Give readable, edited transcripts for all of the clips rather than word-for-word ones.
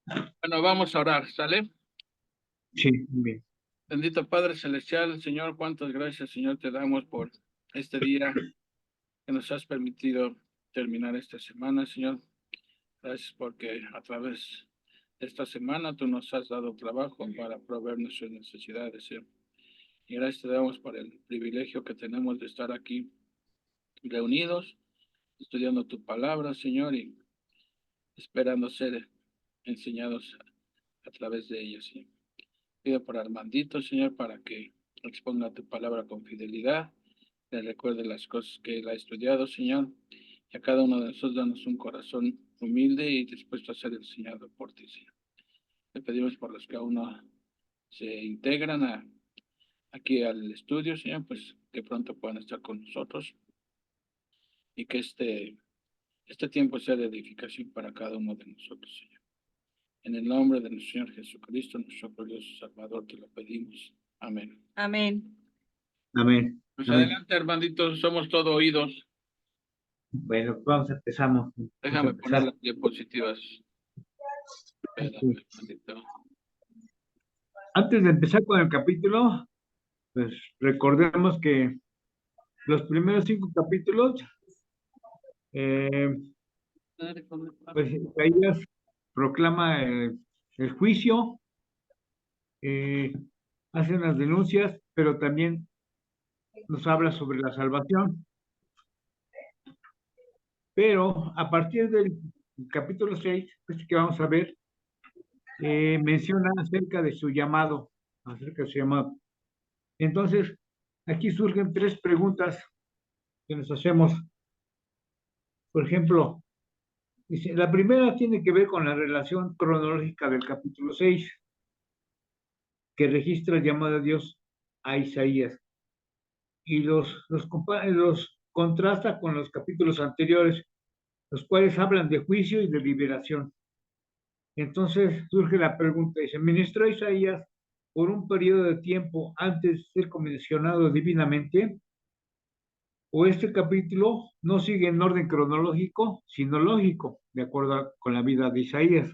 Bueno, vamos a orar, ¿sale? Sí, bien. Bendito Padre Celestial, Señor, cuántas gracias, Señor, te damos por este día que nos has permitido terminar esta semana, Señor. Gracias porque a través de esta semana tú nos has dado trabajo para proveer nuestras necesidades, Señor. Y gracias te damos por el privilegio que tenemos de estar aquí reunidos, estudiando tu palabra, Señor, y esperando ser enseñados a través de ella, Señor. Pido por Armandito, Señor, para que exponga tu palabra con fidelidad, le recuerde las cosas que él ha estudiado, Señor, y a cada uno de nosotros danos un corazón humilde y dispuesto a ser enseñado por ti, Señor. Le pedimos por los que aún no se integran aquí al estudio, Señor, pues que pronto puedan estar con nosotros y que este tiempo sea de edificación para cada uno de nosotros, Señor. En el nombre de nuestro Señor Jesucristo, nuestro glorioso Salvador, te lo pedimos. Amén. Amén. Amén. Pues Amén. adelante, hermanitos, somos todo oídos. Bueno, empezamos. Déjame Vamos a poner empezar. las diapositivas. Espérame, hermanito. Antes de empezar con el capítulo, pues recordemos que los primeros 5 capítulos, pues Isaías proclama el juicio, hace unas denuncias, pero también nos habla sobre la salvación. Pero a partir del capítulo 6, este que vamos a ver, menciona acerca de su llamado, Entonces, aquí surgen 3 preguntas que nos hacemos. Por ejemplo, dice, la primera tiene que ver con la relación cronológica del capítulo 6, que registra el llamado de Dios a Isaías, y los contrasta con los capítulos anteriores, los cuales hablan de juicio y de liberación. Entonces surge la pregunta, dice, ¿ministró Isaías por un periodo de tiempo antes de ser comisionado divinamente? ¿O este capítulo no sigue en orden cronológico, sino lógico, de acuerdo con la vida de Isaías?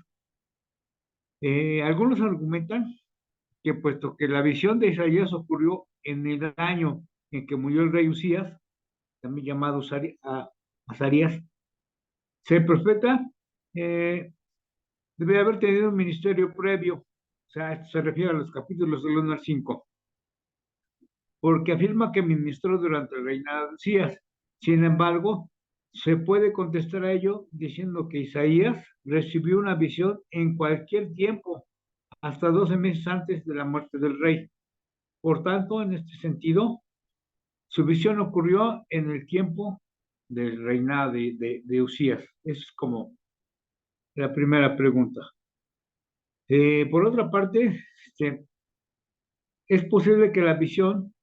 Algunos argumentan que puesto que la visión de Isaías ocurrió en el año en que murió el rey Usías, también llamado Azarías, el profeta debe haber tenido un ministerio previo, o sea, esto se refiere a los capítulos del 1 al 5, porque afirma que ministró durante el reinado de Usías. Sin embargo, se puede contestar a ello diciendo que Isaías recibió una visión en cualquier tiempo, hasta 12 meses antes de la muerte del rey. Por tanto, en este sentido, su visión ocurrió en el tiempo del reinado de Usías. Esa es como la primera pregunta. Por otra parte, es posible que la visión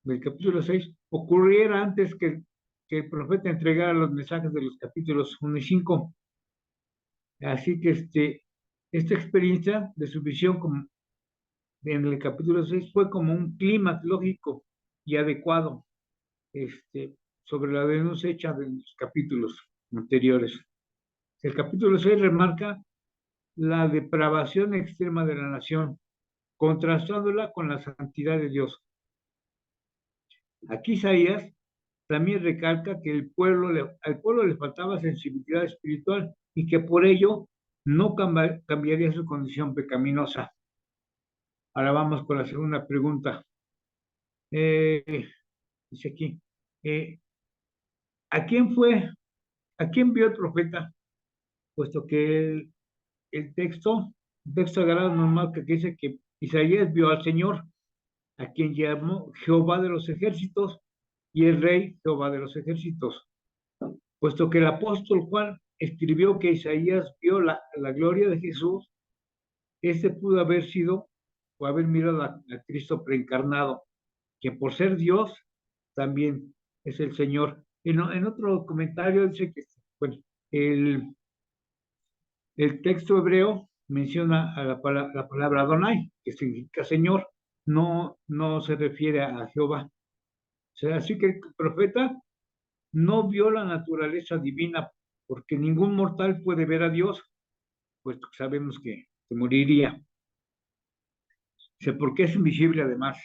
del capítulo 6 ocurriera antes que el profeta entregara los mensajes de los capítulos 1 y 5. Así que esta experiencia de su visión en el capítulo 6 fue como un clímax lógico y adecuado sobre la denuncia hecha de los capítulos anteriores. El capítulo 6 remarca la depravación extrema de la nación, contrastándola con la santidad de Dios. Aquí Isaías también recalca que al pueblo le faltaba sensibilidad espiritual y que por ello no cambiaría su condición pecaminosa. Ahora vamos con la segunda pregunta. Dice aquí, ¿a quién vio el profeta? Puesto que el texto sagrado normal que dice que Isaías vio al Señor, a quien llamó Jehová de los ejércitos y el rey Jehová de los ejércitos. Puesto que el apóstol Juan escribió que Isaías vio la gloria de Jesús, pudo haber sido o haber mirado a Cristo preencarnado, que por ser Dios también es el Señor. En otro comentario dice que bueno, el, el texto hebreo menciona a la palabra Adonai, que significa Señor, no se refiere a Jehová. O sea, así que el profeta no vio la naturaleza divina, porque ningún mortal puede ver a Dios, puesto que sabemos que moriría. Dice, porque es invisible además.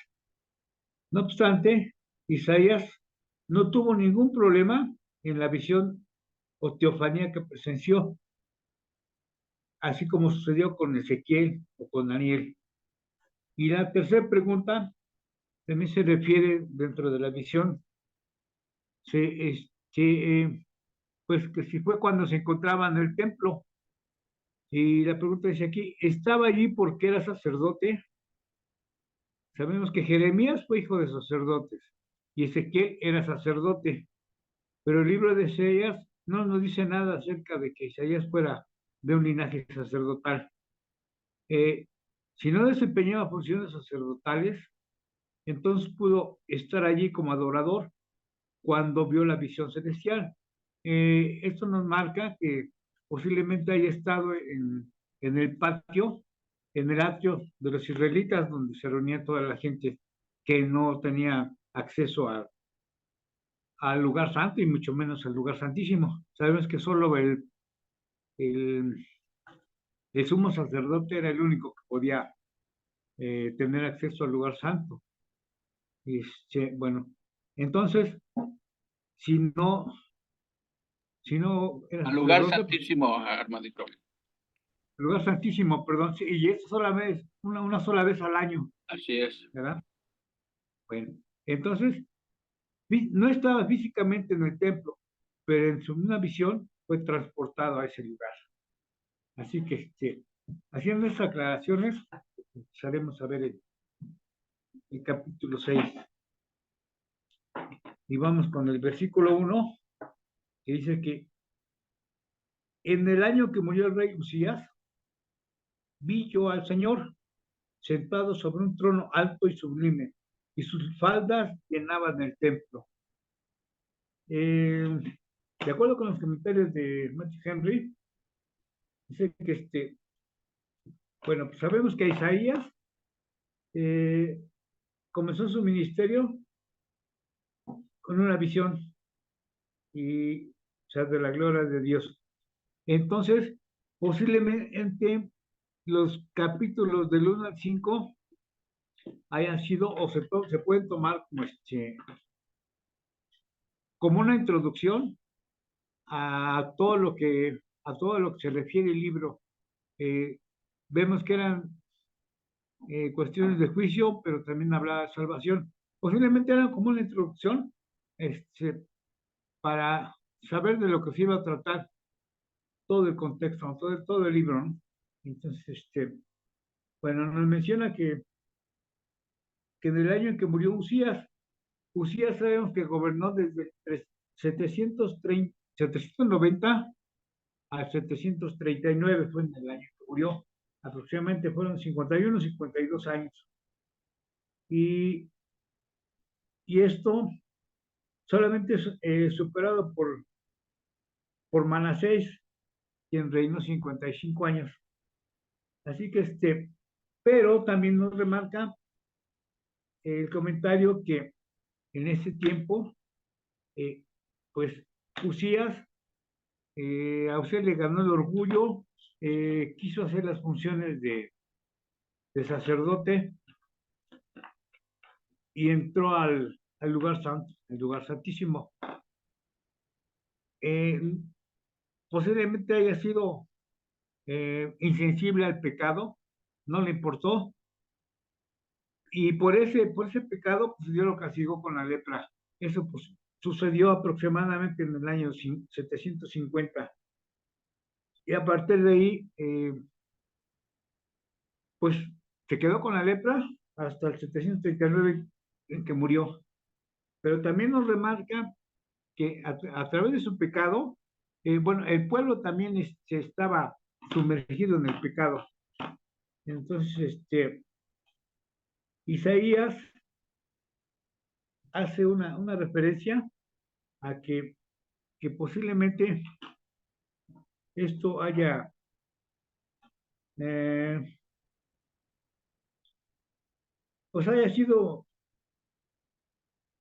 No obstante, Isaías no tuvo ningún problema en la visión o teofanía que presenció, así como sucedió con Ezequiel o con Daniel. Y la tercera pregunta también se refiere dentro de la visión, pues que si fue cuando se encontraba en el templo. Y la pregunta dice aquí, ¿estaba allí porque era sacerdote? Sabemos que Jeremías fue hijo de sacerdotes y Ezequiel era sacerdote, pero el libro de Isaías no nos dice nada acerca de que Isaías fuera de un linaje sacerdotal. Eh, si no desempeñaba funciones sacerdotales, entonces pudo estar allí como adorador cuando vio la visión celestial. Esto nos marca que posiblemente haya estado en el patio, en el atrio de los israelitas, donde se reunía toda la gente que no tenía acceso al lugar santo y mucho menos al lugar santísimo. Sabemos que solo el, el sumo sacerdote era el único que podía tener acceso al lugar santo. Bueno, entonces, si no, si no era Al lugar sacerdote, pues, santísimo, Armadito. el lugar santísimo, perdón, sí, y es solamente una sola vez al año, Así es. ¿verdad? Bueno, entonces, no estaba físicamente en el templo, pero en una visión fue transportado a ese lugar. Así que, haciendo esas aclaraciones, empezaremos a ver el capítulo 6. Y vamos con el versículo 1, que dice que en el año que murió el rey Usías, vi yo al Señor sentado sobre un trono alto y sublime, y sus faldas llenaban el templo. De acuerdo con los comentarios de Matthew Henry, dice que bueno, pues sabemos que Isaías comenzó su ministerio con una visión y, o sea, de la gloria de Dios. Entonces, posiblemente los capítulos del 1 al 5 hayan sido o se pueden tomar como una introducción a todo lo que se refiere el libro. Eh, Vemos que eran cuestiones de juicio, pero también hablaba de salvación. Posiblemente eran como una introducción para saber de lo que se iba a tratar todo el contexto, todo el libro, ¿no? Entonces, bueno, nos menciona que en el año en que murió Usías sabemos que gobernó desde 790 a 739, fue en el año que murió. Aproximadamente fueron 51, 52 años. Y esto solamente es superado por Manasés, quien reinó 55 años. Así que pero también nos remarca el comentario que en ese tiempo, eh, pues Usías, a usted le ganó el orgullo, quiso hacer las funciones de sacerdote y entró al lugar santo, el lugar santísimo. Eh, Posiblemente haya sido insensible al pecado, no le importó, y por ese pecado, pues Dios lo castigó con la lepra. Eso pues sucedió aproximadamente en el año 750. Y a partir de ahí, pues se quedó con la lepra hasta el 739 en que murió. Pero también nos remarca que a través de su pecado, bueno, el pueblo también se estaba sumergido en el pecado. Entonces, Isaías hace una referencia a que posiblemente esto eh, pues haya sido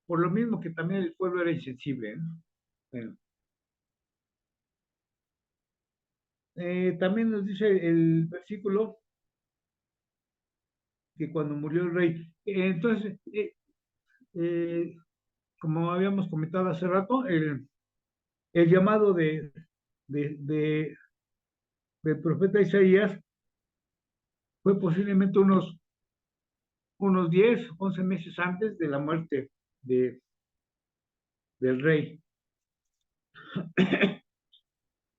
por lo mismo que también el pueblo era insensible, ¿no? Bueno, también nos dice el versículo que cuando murió el rey, entonces, como habíamos comentado hace rato, el llamado de, de- del profeta Isaías fue posiblemente unos 10, 11 meses antes de la muerte de, del rey.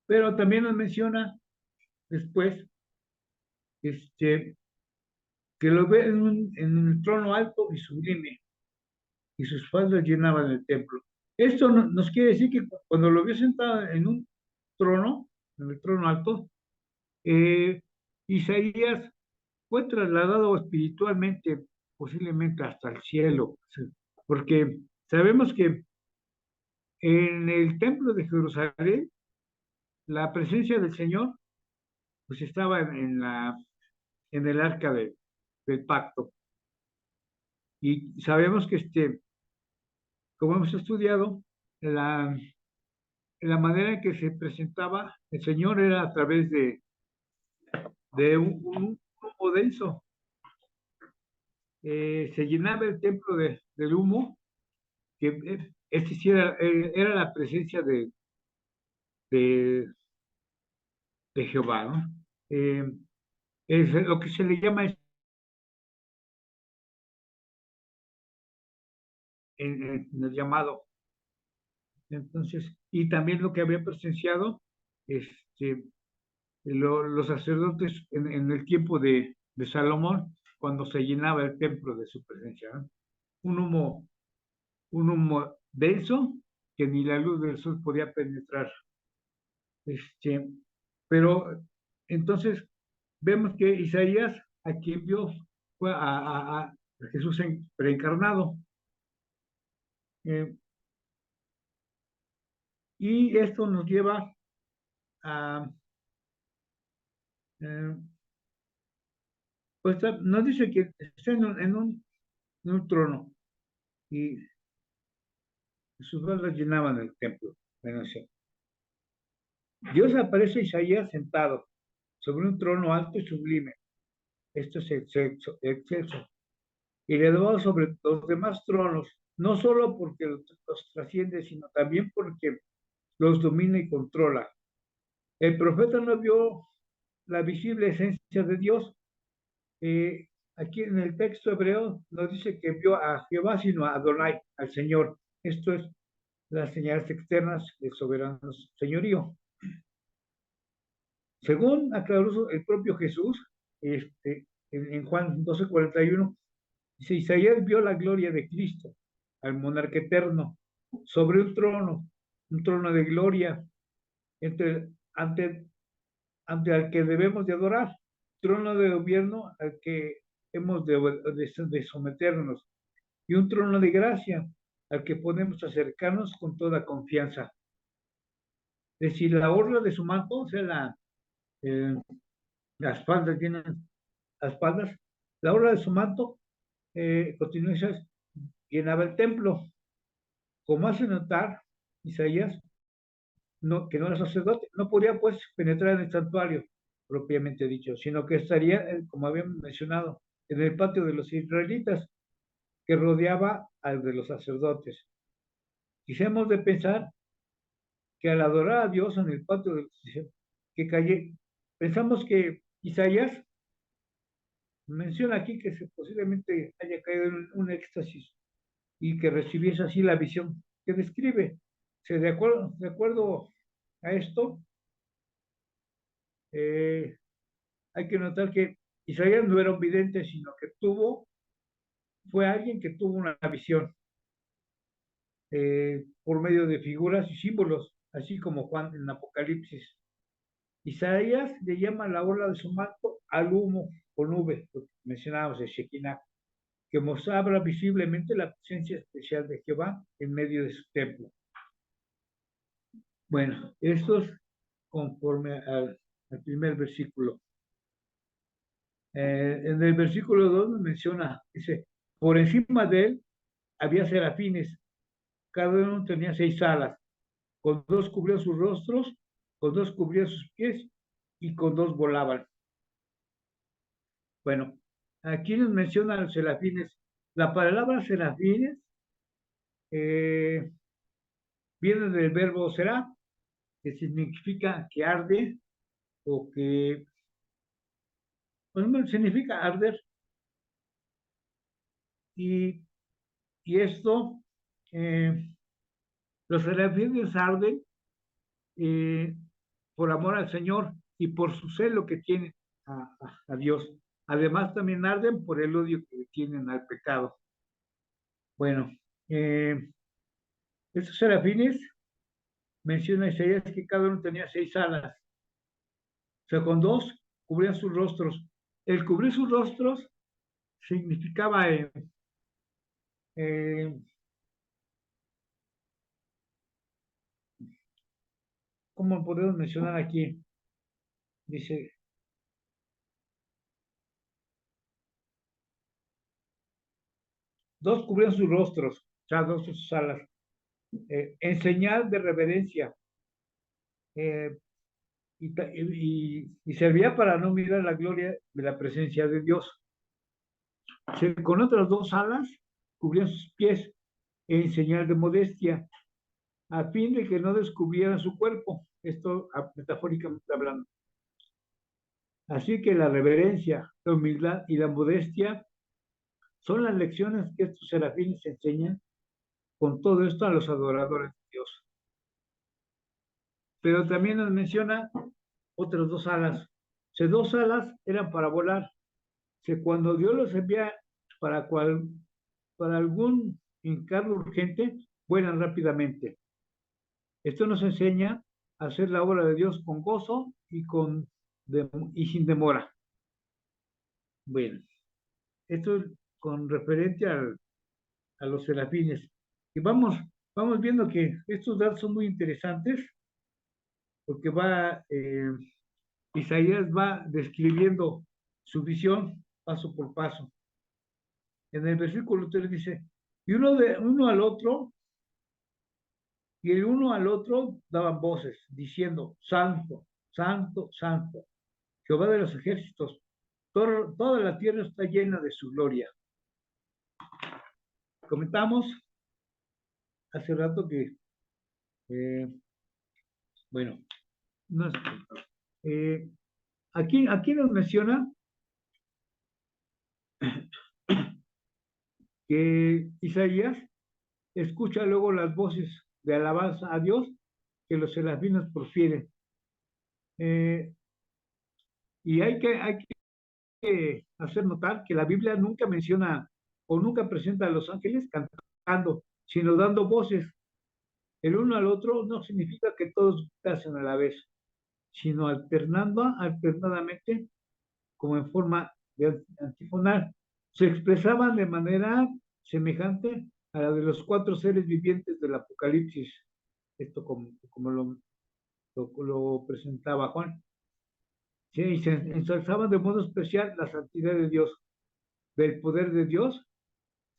Pero también nos menciona después este, que lo ve en un trono alto y sublime, y sus faldas llenaban el templo. Esto nos quiere decir que cuando lo vio sentado en un trono, en el trono alto, Isaías fue trasladado espiritualmente, posiblemente hasta el cielo, ¿sí? Porque sabemos que en el templo de Jerusalén, la presencia del Señor, pues estaba en el arca del pacto. Y sabemos que, como hemos estudiado, la manera en que se presentaba el Señor era a través de un humo denso. Se llenaba el templo del humo, que este sí era la presencia de, de Jehová, ¿no? Es lo que se le llama en el llamado. Entonces, y también lo que había presenciado este, los sacerdotes en el tiempo de Salomón, cuando se llenaba el templo de su presencia, ¿no? Un humo, un humo denso que ni la luz del sol podía penetrar. Este, pero entonces vemos que Isaías, a quien vio, fue a Jesús preencarnado. Eh, y esto nos lleva a, eh, pues nos dice que está en un trono y sus faldas llenaban el templo. Bueno, sí. Dios aparece a Isaías sentado sobre un trono alto y sublime. Esto es excelso. Y elevado sobre los demás tronos, no solo porque los trasciende, sino también porque los domina y controla. El profeta no vio la visible esencia de Dios. Aquí en el texto hebreo nos dice que vio a Jehová, sino a Adonai, al Señor. Esto es las señales externas del soberano señorío. Según aclaró el propio Jesús, en Juan 12:41, dice, Isaías vio la gloria de Cristo, al monarca eterno, sobre un trono de gloria, entre, ante, ante al que debemos de adorar, trono de gobierno al que hemos de someternos, y un trono de gracia al que podemos acercarnos con toda confianza. Es decir, la orla de su manto, o sea, eh, las faldas tienen las espaldas, la orla de su manto, continúa, llenaba el templo. Como hace notar Isaías, no, que no era sacerdote, no podía pues penetrar en el santuario, propiamente dicho, sino que estaría, como habíamos mencionado, en el patio de los israelitas, que rodeaba al de los sacerdotes. Quisiéramos de pensar que al adorar a Dios en el patio de los que calle, pensamos que Isaías menciona aquí que posiblemente haya caído en un éxtasis y que recibiese así la visión que describe. De acuerdo a esto, eh, hay que notar que Isaías no era un vidente, sino que fue alguien que tuvo una visión por medio de figuras y símbolos, así como Juan en Apocalipsis. Isaías le llama la ola de su manto al humo o nube, lo que mencionábamos de Shekinah, que mostraba visiblemente la presencia especial de Jehová en medio de su templo. Bueno, esto es conforme al primer versículo. En el versículo 2 menciona, dice, por encima de él había serafines, cada uno tenía 6 alas, con 2 cubría sus rostros, con 2 cubría sus pies, y con 2 volaban. Bueno, aquí nos mencionan los serafines. La palabra serafines viene del verbo será, que significa que arde o que, bueno, significa arder. Y, y esto, los serafines arden eh, por amor al Señor y por su celo que tienen a Dios. Además, también arden por el odio que tienen al pecado. Bueno, estos serafines menciona Isaías que cada uno tenía 6 alas. O sea, con 2 cubrían sus rostros. El cubrir sus rostros significaba, eh, ¿cómo podemos mencionar aquí? Dice, 2 cubrían sus rostros, o sea, 2 sus alas, en señal de reverencia. Eh, y servía para no mirar la gloria de la presencia de Dios. Con otras 2 alas cubrían sus pies en señal de modestia, a fin de que no descubrieran su cuerpo, esto metafóricamente hablando. Así que la reverencia, la humildad y la modestia son las lecciones que estos serafines enseñan con todo esto a los adoradores de Dios. Pero también nos menciona otras 2 alas. O sea, 2 alas eran para volar. O sea, cuando Dios los envía para, para algún encargo urgente, vuelan rápidamente. Esto nos enseña a hacer la obra de Dios con gozo y sin demora. Bueno, esto es con referencia a los serafines. Y vamos viendo que estos datos son muy interesantes porque Isaías va describiendo su visión paso por paso. En el versículo 3 dice, y el uno al otro daban voces, diciendo, Santo, Santo, Santo, Jehová de los ejércitos, toda la tierra está llena de su gloria. Comentamos hace rato que, bueno, no, aquí nos menciona que Isaías escucha luego las voces de alabanza a Dios que los serafines profieren. Y hay que hacer notar que la Biblia nunca menciona o nunca presenta a los ángeles cantando, sino dando voces el uno al otro. No significa que todos canten a la vez, sino alternadamente, como en forma de antifonal. Se expresaban de manera semejante a la de los 4 seres vivientes del Apocalipsis. Esto como lo presentaba Juan. Sí, y se ensalzaban de modo especial la santidad de Dios. Del poder de Dios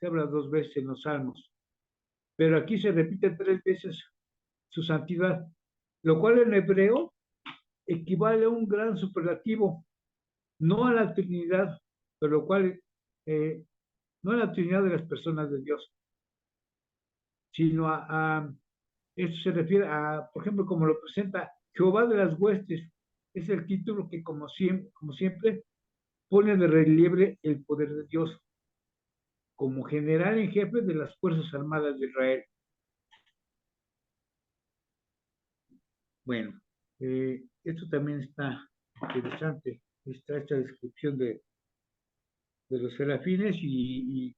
se habla 2 veces en los Salmos, pero aquí se repite 3 veces su santidad, lo cual en hebreo equivale a un gran superlativo, no a la Trinidad, pero lo cual no a la Trinidad de las personas de Dios, sino esto se refiere a, por ejemplo, como lo presenta Jehová de las huestes, es el título que como siempre pone de relieve el poder de Dios como general en jefe de las Fuerzas Armadas de Israel. Bueno, esto también está interesante, esta descripción de los serafines y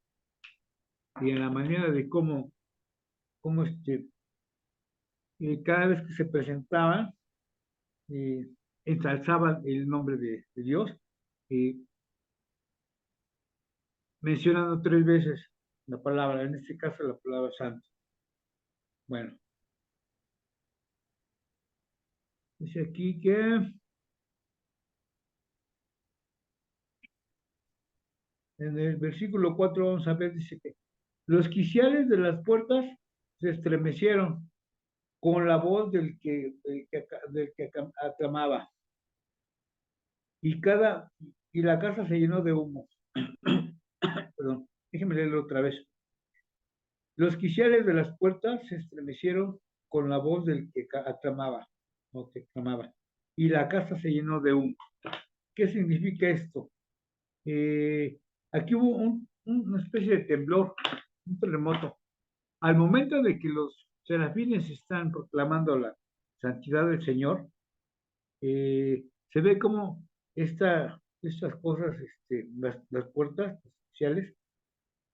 en la manera de cómo cada vez que se presentaban, eh, ensalzaban el nombre de Dios, eh, mencionando 3 veces la palabra, en este caso la palabra santo. Bueno, dice aquí que en el versículo 4 vamos a ver, dice que los quiciales de las puertas se estremecieron con la voz del que aclamaba. y la casa se llenó de humo. Perdón, déjenme leerlo otra vez. Los quiciales de las puertas se estremecieron con la voz del que aclamaba, o que clamaba, y la casa se llenó de humo. ¿Qué significa esto? Aquí hubo una especie de temblor, un terremoto. Al momento de que los serafines están proclamando la santidad del Señor, se ve como estas cosas, las puertas especiales,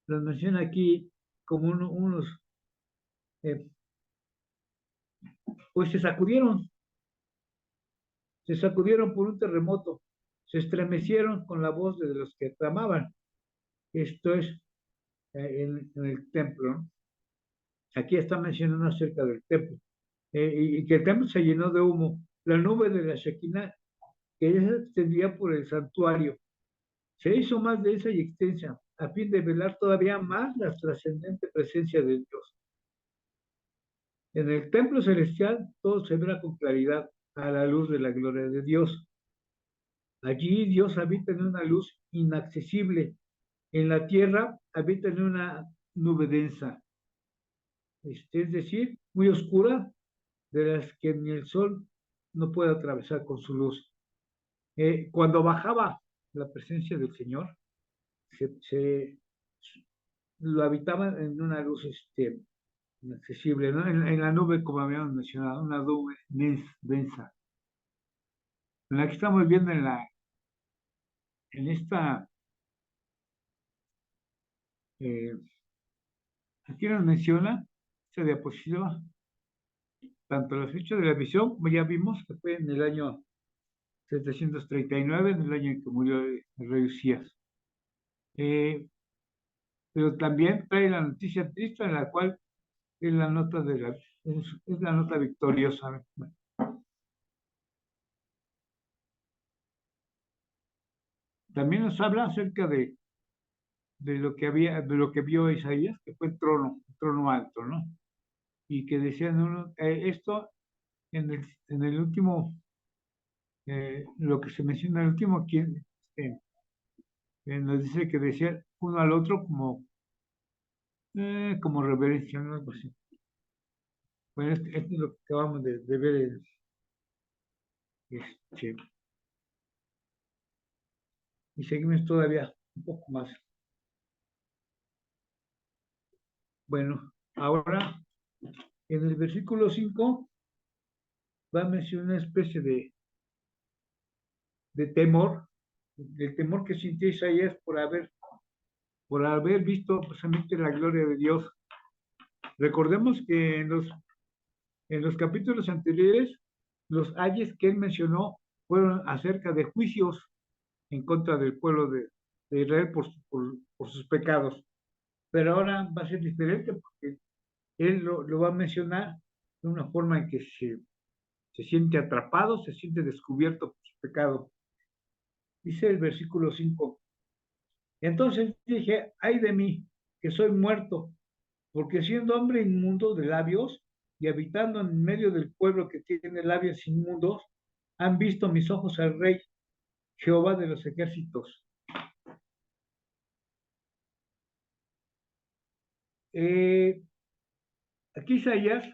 las menciona aquí como unos, eh, pues se sacudieron por un terremoto, se estremecieron con la voz de los que clamaban. Esto es en el templo, ¿no? Aquí está mencionando acerca del templo, y que el templo se llenó de humo. La nube de la Shekinah, que ya se extendía por el santuario, se hizo más densa y extensa, a fin de velar todavía más la trascendente presencia de Dios. En el templo celestial todo se verá con claridad a la luz de la gloria de Dios. Allí Dios habita en una luz inaccesible. En la tierra habita en una nube densa, es decir, muy oscura, de las que ni el sol no puede atravesar con su luz. Cuando bajaba la presencia del Señor, se lo habitaba en una luz inaccesible, ¿no? En la nube, como habíamos mencionado, una nube densa. En la que estamos viendo en esta, eh, aquí nos menciona esta diapositiva, tanto la fecha de la visión, como ya vimos, que fue en el año 739, en el año en que murió el rey Usías. Pero también trae la noticia triste en la cual es la nota es la nota victoriosa. Bueno, también nos habla acerca de lo que vio Isaías, que fue el trono alto, ¿no? Y que decían esto en el último, lo que se menciona en el último, quien nos dice que decía uno al otro como reverencia, ¿no? Algo así. Bueno, esto es lo que acabamos de ver, este, y seguimos todavía un poco más. Bueno, ahora en el versículo 5 va a mencionar una especie de temor, del temor que sintió Isaías por haber visto precisamente la gloria de Dios. Recordemos que en los capítulos anteriores, los ayes que él mencionó fueron acerca de juicios en contra del pueblo de Israel por sus pecados. Pero ahora va a ser diferente porque él lo va a mencionar de una forma en que se siente atrapado, se siente descubierto por su pecado. Dice el versículo 5. Entonces dije, ay de mí, que soy muerto, porque siendo hombre inmundo de labios y habitando en medio del pueblo que tiene labios inmundos, han visto mis ojos al Rey, Jehová de los ejércitos. Aquí Isaías,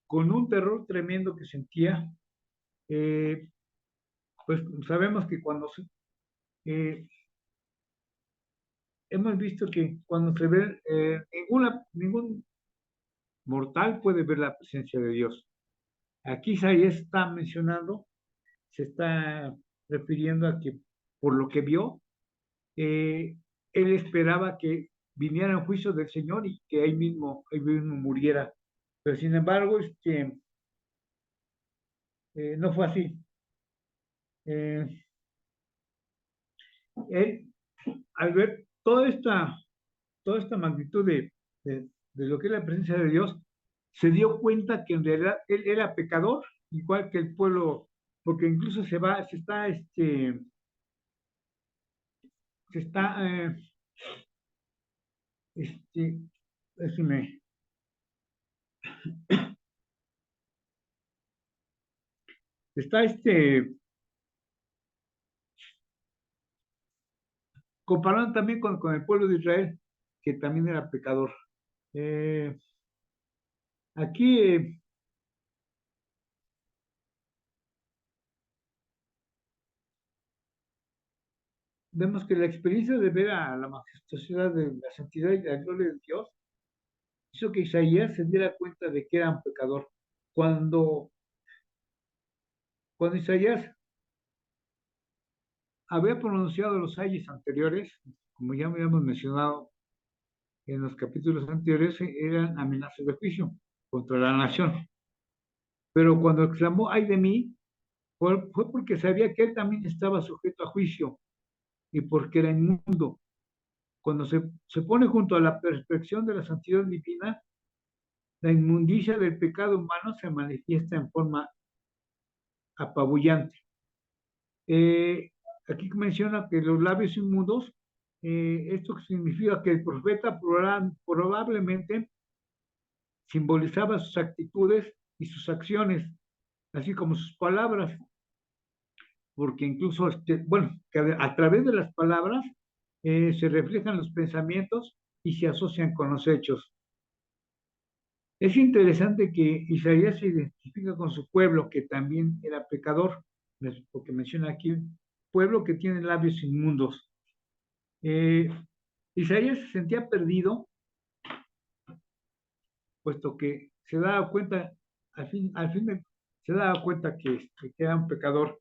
con un terror tremendo que sentía, eh, pues sabemos que eh, hemos visto que cuando se ve, ningún mortal puede ver la presencia de Dios. Aquí Isaías está mencionando, se está refiriendo a que por lo que vio, él esperaba que viniera el juicio del Señor y que ahí mismo muriera. Pero sin embargo, no fue así. Eh, Él, al ver toda esta magnitud de lo que es la presencia de Dios, se dio cuenta que en realidad él era pecador, igual que el pueblo, porque incluso se está, este, déjeme, está comparando también con el pueblo de Israel, que también era pecador. Aquí vemos que la experiencia de ver a la majestuosidad de la santidad y la gloria de Dios hizo que Isaías se diera cuenta de que era un pecador. Cuando, cuando Isaías había pronunciado los ayes anteriores, como ya habíamos mencionado en los capítulos anteriores, eran amenazas de juicio contra la nación. Pero cuando exclamó, ay de mí, fue porque sabía que él también estaba sujeto a juicio y porque era inmundo. Cuando se pone junto a la perfección de la santidad divina, la inmundicia del pecado humano se manifiesta en forma apabullante. Aquí menciona que los labios inmundos, esto significa que el profeta probablemente simbolizaba sus actitudes y sus acciones, así como sus palabras, porque incluso, bueno, que a través de las palabras se reflejan los pensamientos y se asocian con los hechos. Es interesante que Isaías se identifica con su pueblo, que también era pecador, porque menciona aquí, pueblo que tiene labios inmundos. Isaías se sentía perdido, puesto que se daba cuenta, al fin se daba cuenta que era un pecador.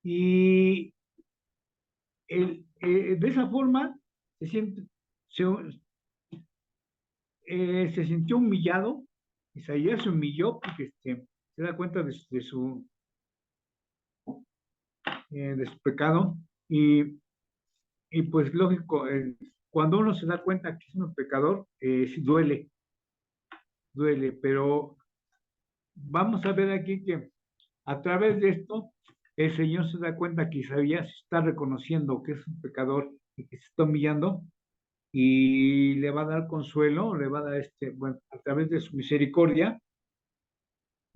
Y de esa forma se, siente, se, se sintió humillado. Isaías se humilló porque se da cuenta de su pecado y pues lógico, cuando uno se da cuenta que es un pecador, sí duele, pero vamos a ver aquí que a través de esto el Señor se da cuenta que Isaías está reconociendo que es un pecador y que se está humillando y le va a dar consuelo, le va a dar bueno, a través de su misericordia,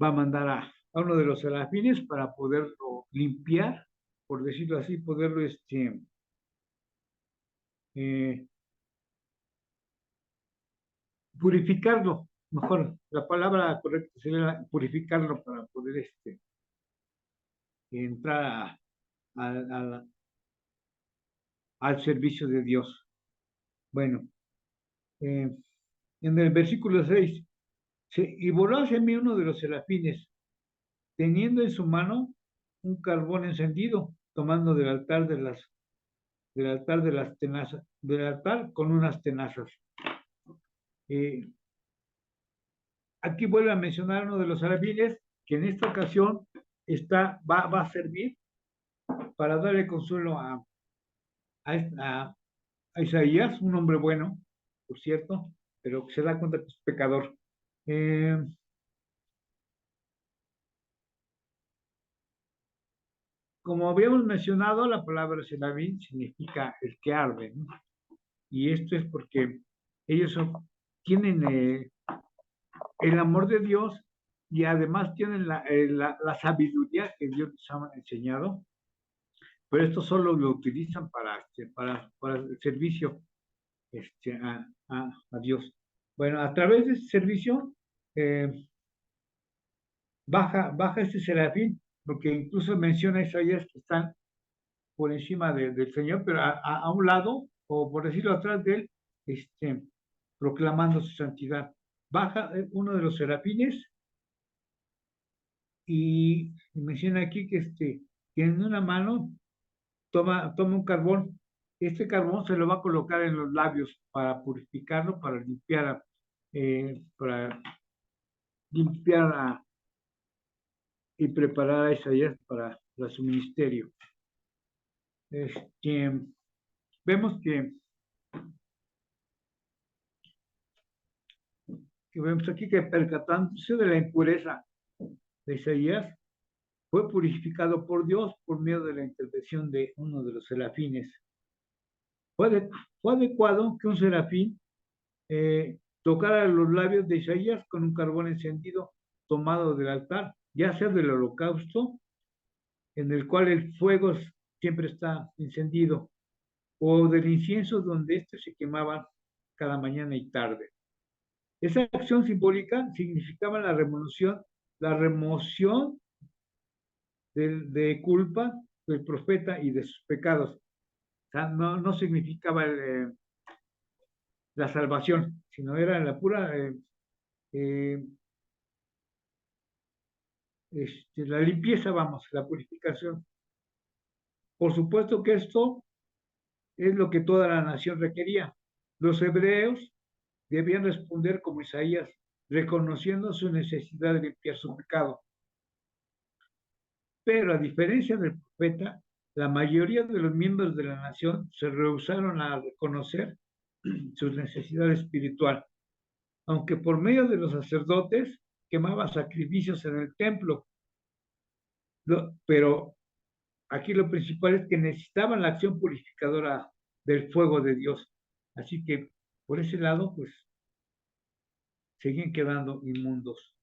va a mandar a uno de los serafines para poderlo limpiar, por decirlo así, poderlo eh, purificarlo, mejor, la palabra correcta sería purificarlo para poder entrar al servicio de Dios. Bueno, en el versículo 6, y voló hacia mí uno de los serafines, teniendo en su mano un carbón encendido, tomando del altar de las tenazas, del altar con unas tenazas. Eh, Aquí vuelve a mencionar uno de los serafines que en esta ocasión va a servir para darle consuelo a, a Isaías, un hombre bueno, por cierto, pero que se da cuenta que es pecador. Eh, Como habíamos mencionado, la palabra serafín significa el que arde, ¿no? Y esto es porque ellos tienen el amor de Dios y además tienen la sabiduría que Dios les ha enseñado, pero esto solo lo utilizan para el servicio a Dios. Bueno, a través de ese servicio eh, baja este serafín, porque incluso menciona a Isaías que están por encima del Señor, pero a un lado, o por decirlo atrás de él, proclamando su santidad. Baja uno de los serafines y menciona aquí que en una mano toma un carbón. Este carbón se lo va a colocar en los labios para purificarlo, para limpiar y preparar a Isaías para su ministerio. Vemos que vemos aquí que percatándose de la impureza de Isaías, fue purificado por Dios por medio de la intervención de uno de los serafines. Fue adecuado que un serafín tocara los labios de Isaías con un carbón encendido tomado del altar, ya sea del holocausto, en el cual el fuego siempre está encendido, o del incienso donde éste se quemaba cada mañana y tarde. Esa acción simbólica significaba la remoción de culpa del profeta y de sus pecados. O sea, no significaba la salvación, sino era la pura eh, la limpieza, vamos, la purificación. Por supuesto que esto es lo que toda la nación requería. Los hebreos debían responder como Isaías, reconociendo su necesidad de limpiar su pecado. Pero a diferencia del profeta, la mayoría de los miembros de la nación se rehusaron a reconocer su necesidad espiritual, aunque por medio de los sacerdotes quemaba sacrificios en el templo. Pero aquí lo principal es que necesitaban la acción purificadora del fuego de Dios. Así que por ese lado, pues, seguían quedando inmundos.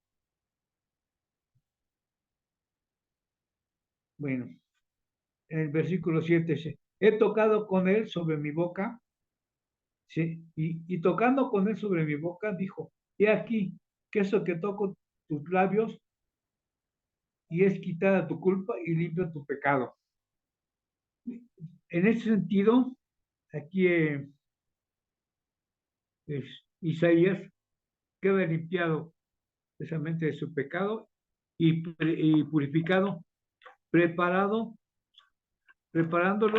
Bueno, en el versículo 7 dice, he tocado con él sobre mi boca, ¿sí? Y tocando con él sobre mi boca, dijo, he aquí, que eso que toco tus labios y es quitada tu culpa y limpio tu pecado. En ese sentido, aquí Isaías queda limpiado precisamente de su pecado y purificado, preparándolo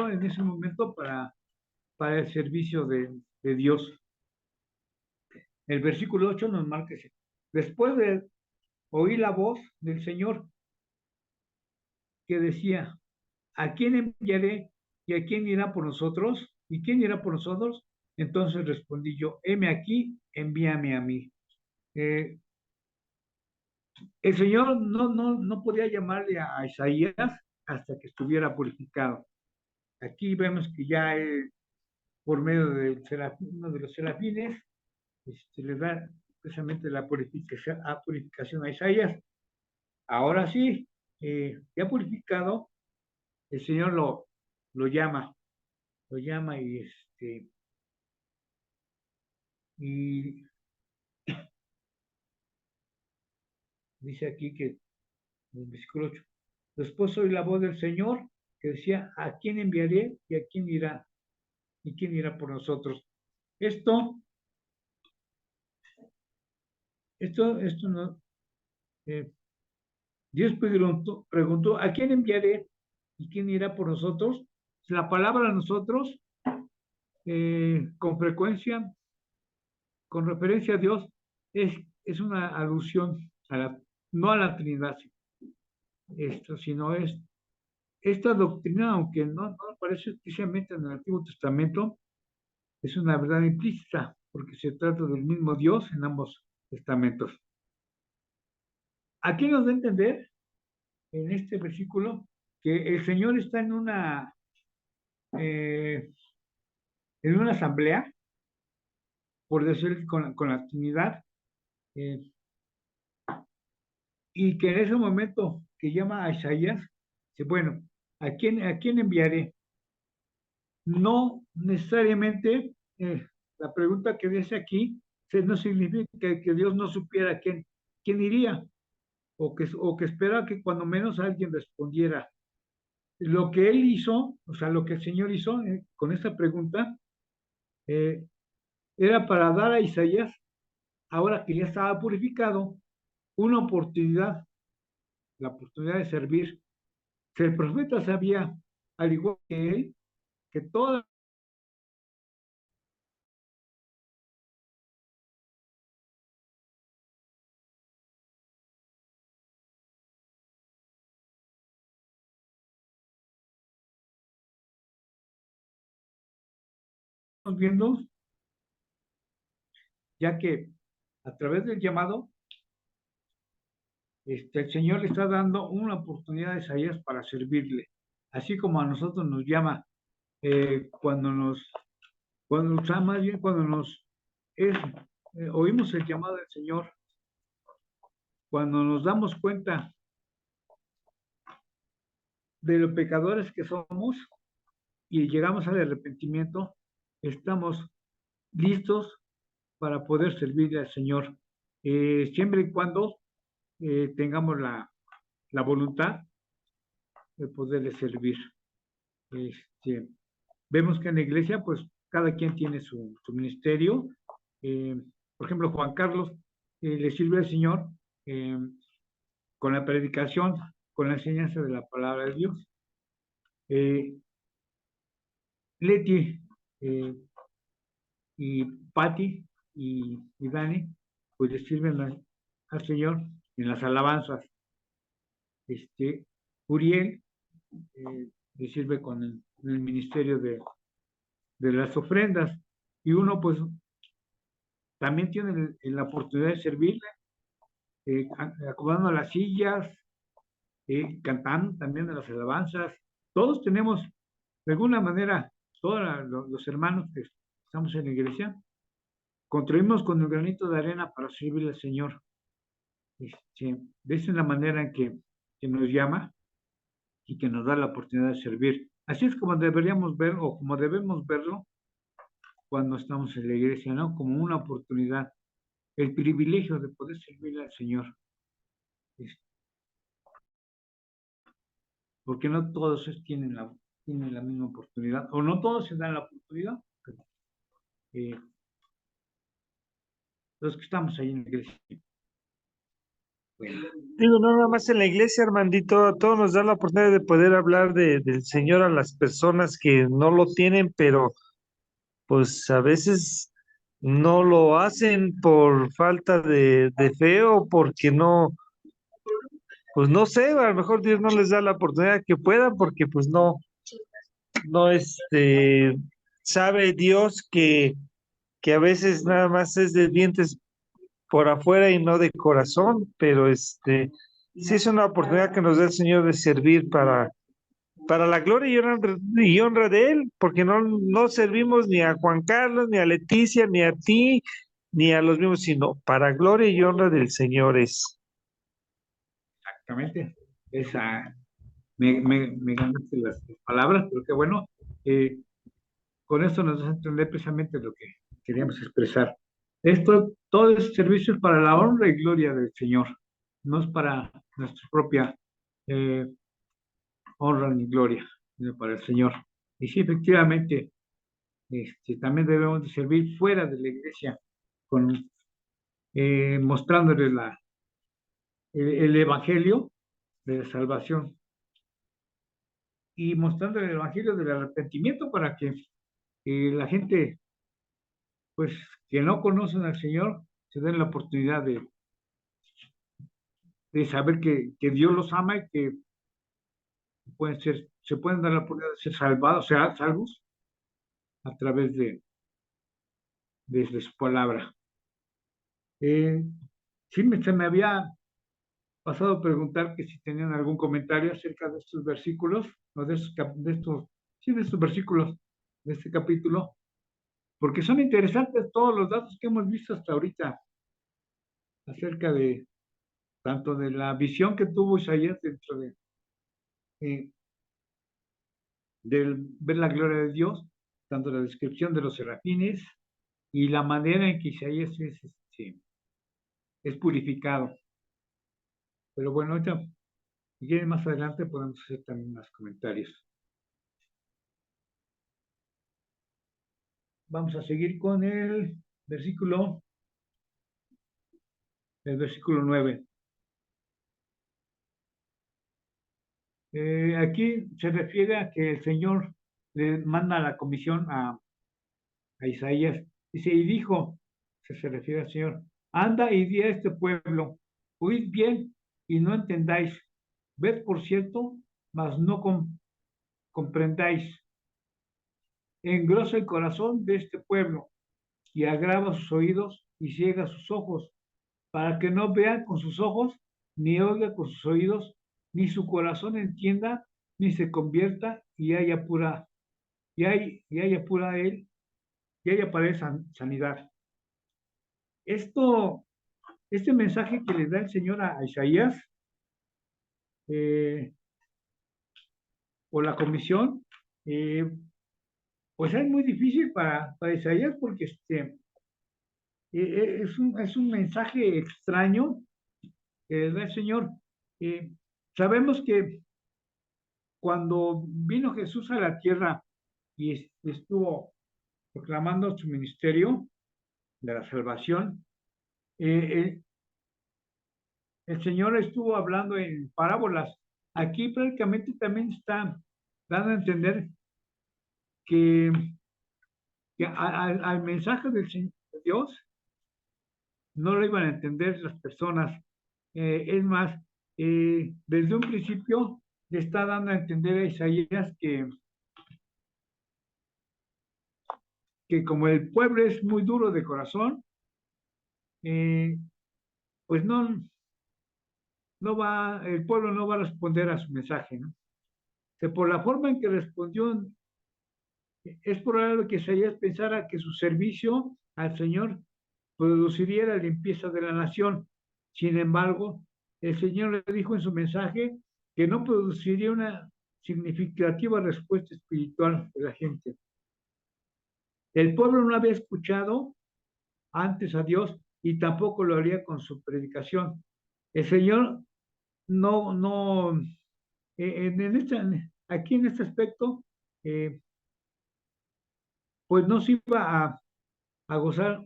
en ese momento para el servicio de Dios. El versículo 8 nos marca, después de oír la voz del Señor que decía, ¿a quién enviaré y a quién irá por nosotros? ¿Y quién irá por nosotros? Entonces respondí yo, heme aquí, envíame a mí. El Señor no podía llamarle a Isaías hasta que estuviera purificado. Aquí vemos que ya por medio de uno de los serafines le da precisamente la purificación a Isaías. Ahora sí, ya purificado, el Señor lo llama y dice aquí que en el versículo 8, después oí la voz del Señor que decía, ¿a quién enviaré y a quién irá? ¿Y quién irá por nosotros? Esto no, eh, Dios preguntó, ¿a quién enviaré y quién irá por nosotros? La palabra nosotros, con frecuencia, con referencia a Dios, es una alusión no a la Trinidad, sino esta doctrina, aunque no aparece especialmente en el Antiguo Testamento, es una verdad implícita, porque se trata del mismo Dios en ambos testamentos. Aquí nos da a entender, en este versículo, que el Señor está eh, en una asamblea, por decir, con la Trinidad, eh, y que en ese momento que llama a Isaías, dice, bueno, ¿a quién enviaré? No necesariamente la pregunta que dice aquí no significa que Dios no supiera quién iría, o que espera que cuando menos alguien respondiera. Lo que él hizo, o sea, lo que el Señor hizo con esta pregunta, eh, era para dar a Isaías, ahora que ya estaba purificado, una oportunidad, la oportunidad de servir. Que el profeta sabía, al igual que él, que todos estamos viendo, ya que a través del llamado, el Señor le está dando una oportunidad a Isaías para servirle, así como a nosotros nos llama más bien cuando oímos el llamado del Señor, cuando nos damos cuenta de los pecadores que somos y llegamos al arrepentimiento, estamos listos para poder servirle al Señor, siempre y cuando tengamos la voluntad de poderle servir. Vemos que en la iglesia, pues, cada quien tiene su ministerio. Por ejemplo, Juan Carlos le sirve al Señor con la predicación, con la enseñanza de la palabra de Dios. Leti y Patti y Dani, pues le sirven al Señor en las alabanzas. Uriel le sirve con el ministerio de las ofrendas, y uno pues también tiene la oportunidad de servirle, acomodando las sillas, cantando también de las alabanzas. Todos tenemos, de alguna manera, todos los hermanos que estamos en la iglesia, contribuimos con el granito de arena para servirle al Señor. Esa es la manera en que nos llama y que nos da la oportunidad de servir. Así es como deberíamos ver, o como debemos verlo cuando estamos en la iglesia, ¿no? Como una oportunidad, el privilegio de poder servirle al Señor. Porque no todos tienen la misma oportunidad, o no todos se dan la oportunidad. Los que estamos ahí en la iglesia. Bueno. Digo, no nada más en la iglesia, Armandito, a todos nos da la oportunidad de poder hablar del Señor a las personas que no lo tienen, pero pues a veces no lo hacen por falta de fe o porque no, pues no sé, a lo mejor Dios no les da la oportunidad que puedan porque pues no, sabe Dios que a veces nada más es de dientes por afuera y no de corazón, pero sí es una oportunidad que nos da el Señor de servir para la gloria y honra de Él, porque no servimos ni a Juan Carlos, ni a Leticia, ni a ti, ni a los mismos, sino para gloria y honra del Señor es. Exactamente. Me ganaste las palabras, pero qué bueno. Con esto nos das a entender precisamente lo que queríamos expresar. Todo es servicio para la honra y gloria del Señor, no es para nuestra propia honra ni gloria, sino para el Señor. Y sí, efectivamente, también debemos de servir fuera de la iglesia, mostrándoles el evangelio de la salvación y mostrando el evangelio del arrepentimiento para que la gente, pues, que no conocen al Señor, se den la oportunidad de saber que Dios los ama y que se pueden dar la oportunidad de ser salvados, salvos a través de su palabra. Sí, se me había pasado a preguntar que si tenían algún comentario acerca de estos versículos, o de estos versículos de este capítulo, porque son interesantes todos los datos que hemos visto hasta ahorita acerca de tanto de la visión que tuvo Isaías dentro del ver la gloria de Dios, tanto la descripción de los serafines y la manera en que Isaías es purificado. Pero bueno, ahorita, si quieren más adelante podemos hacer también más comentarios. Vamos a seguir con el versículo 9. Aquí se refiere a que el Señor le manda la comisión a Isaías. Dice, y dijo, se refiere al Señor, anda y di a este pueblo, oíd bien y no entendáis, ved por cierto, mas no comprendáis. Engrosa el corazón de este pueblo y agrava sus oídos y ciega sus ojos, para que no vean con sus ojos, ni oiga con sus oídos, ni su corazón entienda, ni se convierta y haya pura él, y haya para él sanidad. Este mensaje que le da el Señor a Isaías, o la comisión, pues es muy difícil para Isaías porque es un mensaje extraño que da el Señor. Eh, Sabemos que cuando vino Jesús a la tierra y estuvo proclamando su ministerio de la salvación, eh, el Señor estuvo hablando en parábolas. Aquí prácticamente también está dando a entender que, al mensaje del Señor de Dios no lo iban a entender las personas. Es más, desde un principio le está dando a entender a Isaías que como el pueblo es muy duro de corazón, eh, pues el pueblo no va a responder a su mensaje, ¿no? Que por la forma en que respondió, es probable que Isaías pensara que su servicio al Señor produciría la limpieza de la nación. Sin embargo, el Señor le dijo en su mensaje que no produciría una significativa respuesta espiritual de la gente. El pueblo no había escuchado antes a Dios y tampoco lo haría con su predicación. El Señor no, aquí en este aspecto, eh, pues no se iba a gozar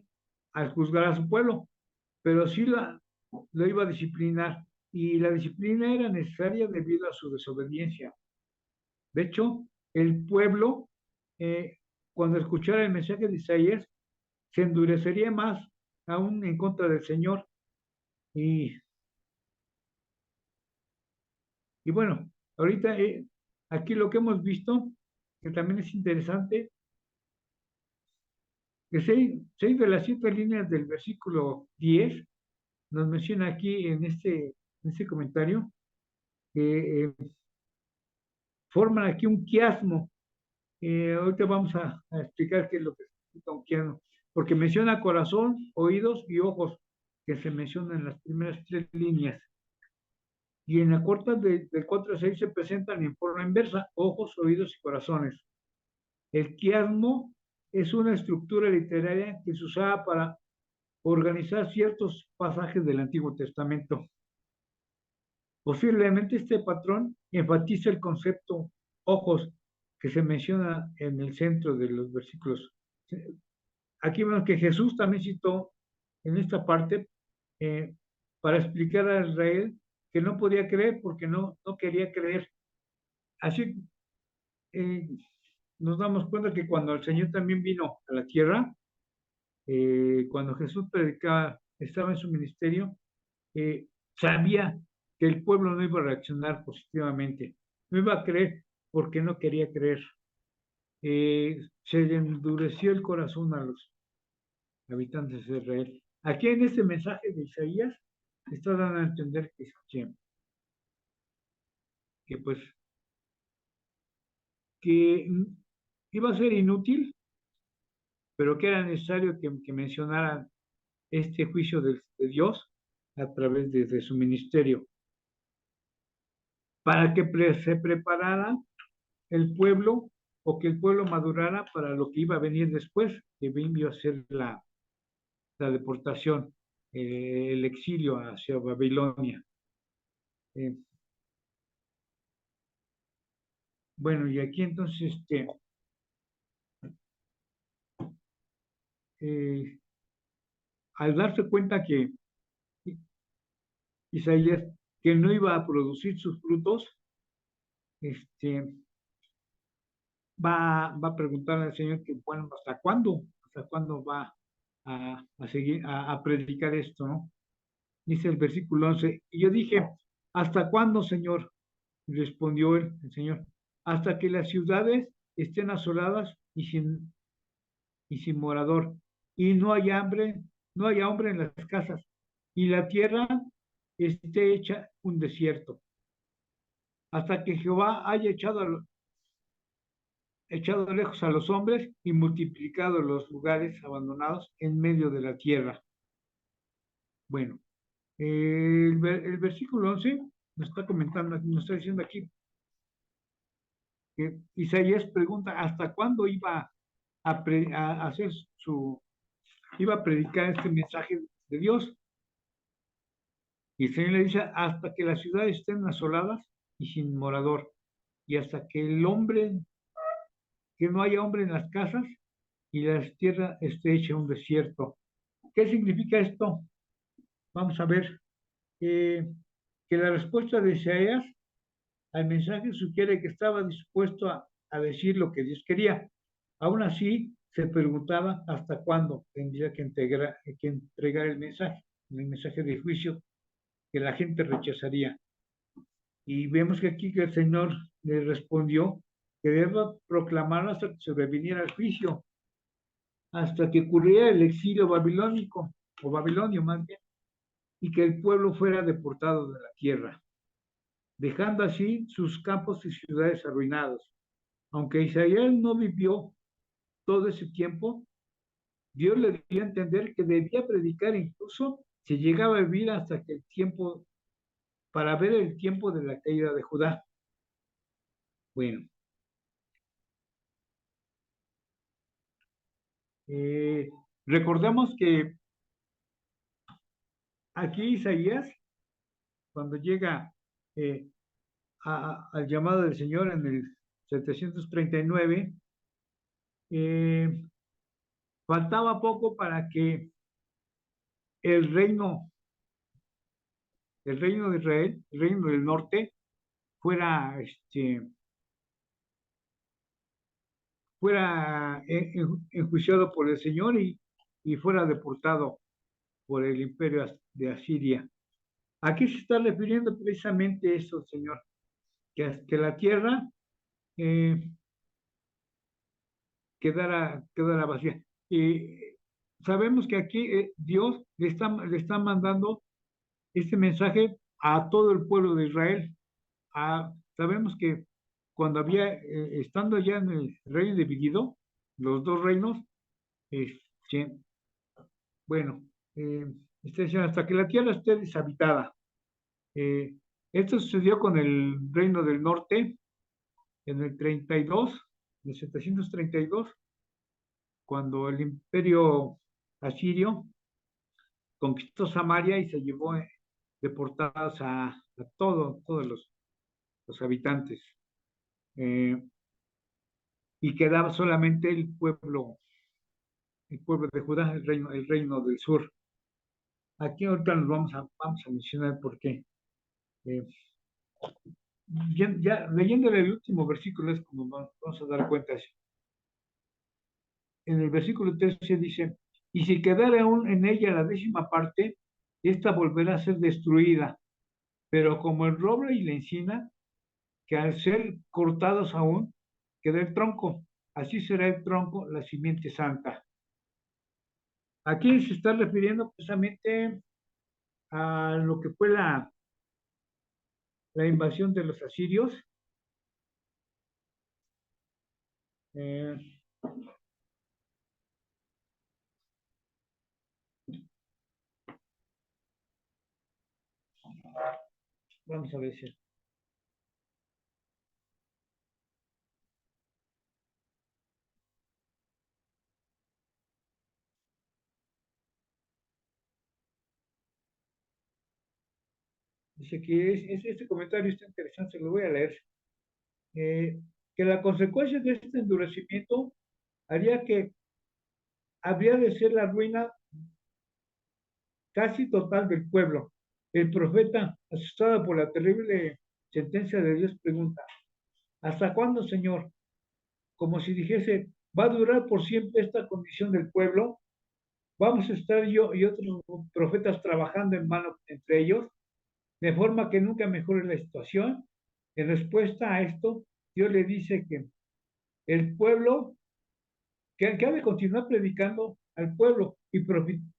al juzgar a su pueblo, pero sí lo iba a disciplinar y la disciplina era necesaria debido a su desobediencia. De hecho, el pueblo, eh, cuando escuchara el mensaje de Isaías, se endurecería más aún en contra del Señor. Y, y bueno, ahorita aquí lo que hemos visto, que también es interesante, que seis de las siete líneas del versículo 10 nos menciona aquí en este comentario que forman aquí un quiasmo. Ahorita vamos a explicar qué es lo que significa un quiasmo, porque menciona corazón, oídos y ojos, que se mencionan en las primeras tres líneas. Y en la corta del 4 a 6 se presentan en forma inversa, ojos, oídos y corazones. El quiasmo es una estructura literaria que se usaba para organizar ciertos pasajes del Antiguo Testamento. Posiblemente este patrón enfatiza el concepto ojos que se menciona en el centro de los versículos. Aquí vemos que Jesús también citó en esta parte eh, para explicar a Israel que no podía creer porque no quería creer. Así eh, nos damos cuenta que cuando el Señor también vino a la tierra, cuando Jesús predicaba, estaba en su ministerio, sabía que el pueblo no iba a reaccionar positivamente, no iba a creer porque no quería creer. Se le endureció el corazón a los habitantes de Israel. Aquí en este mensaje de Isaías está dando a entender que pues que iba a ser inútil, pero que era necesario que mencionaran este juicio de Dios a través de su ministerio, para que se preparara el pueblo o que el pueblo madurara para lo que iba a venir después, que iba a ser la deportación, el exilio hacia Babilonia. Eh, bueno, y aquí entonces, eh, al darse cuenta que Isaías, que no iba a producir sus frutos, este, va a preguntar al Señor que, bueno, hasta cuándo va a seguir, a predicar esto, ¿no? Dice el versículo 11, y yo dije, ¿hasta cuándo, Señor? Respondió el Señor, hasta que las ciudades estén asoladas y sin morador, y no haya hombre en las casas, y la tierra esté hecha un desierto, hasta que Jehová haya echado lejos a los hombres y multiplicado los lugares abandonados en medio de la tierra. Bueno, el versículo 11 nos está comentando, nos está diciendo aquí que Isaías pregunta hasta cuándo iba a hacer iba a predicar este mensaje de Dios. Y el Señor le dice, hasta que las ciudades estén asoladas y sin morador, y hasta que que no haya hombre en las casas y la tierra esté hecha un desierto. ¿Qué significa esto? Vamos a ver que la respuesta de Isaías al mensaje sugiere que estaba dispuesto a decir lo que Dios quería. Aún así, se preguntaba hasta cuándo tendría que entregar el mensaje de juicio que la gente rechazaría. Y vemos que aquí que el Señor le respondió que deba proclamar hasta que sobreviniera el juicio, hasta que ocurriera el exilio babilónico, o babilonio más bien, y que el pueblo fuera deportado de la tierra, dejando así sus campos y ciudades arruinados. Aunque Isaías no vivió todo ese tiempo, Dios le dio a entender que debía predicar incluso si llegaba a vivir hasta que el tiempo, para ver el tiempo de la caída de Judá. Bueno, recordemos que aquí Isaías, cuando llega al llamado del Señor en el 739, eh, faltaba poco para que el reino, el reino de Israel, el reino del norte, fuera, fuera enjuiciado por el Señor y fuera deportado por el imperio de Asiria. Aquí se está refiriendo precisamente eso, Señor, que la tierra eh, quedara vacía. Y sabemos que aquí Dios le está mandando este mensaje a todo el pueblo de Israel. Sabemos que cuando estando ya en el reino dividido, los dos reinos, este, bueno, hasta que la tierra esté deshabitada. Eh, Esto sucedió con el reino del norte en el 32, en el 732, cuando el imperio asirio conquistó Samaria y se llevó deportados a todos los habitantes. Y quedaba solamente el pueblo de Judá, el reino del sur. Aquí ahorita nos vamos a mencionar por qué. Eh, ya leyendo el último versículo es como vamos a dar cuenta. En el versículo 13 dice, y si quedara aún en ella la 10ª parte, esta volverá a ser destruida, pero como el roble y la encina, que al ser cortados aún, queda el tronco, así será el tronco la simiente santa. Aquí se está refiriendo precisamente a lo que fue la invasión de los asirios. Eh, Vamos a ver si. Dice que este comentario está interesante, lo voy a leer. Que la consecuencia de este endurecimiento haría que habría de ser la ruina casi total del pueblo. El profeta, asustado por la terrible sentencia de Dios, pregunta, ¿hasta cuándo, Señor? Como si dijese, ¿va a durar por siempre esta condición del pueblo? ¿Vamos a estar yo y otros profetas trabajando en mano entre ellos, de forma que nunca mejore la situación? En respuesta a esto, Dios le dice que el pueblo, que ha de continuar predicando al pueblo y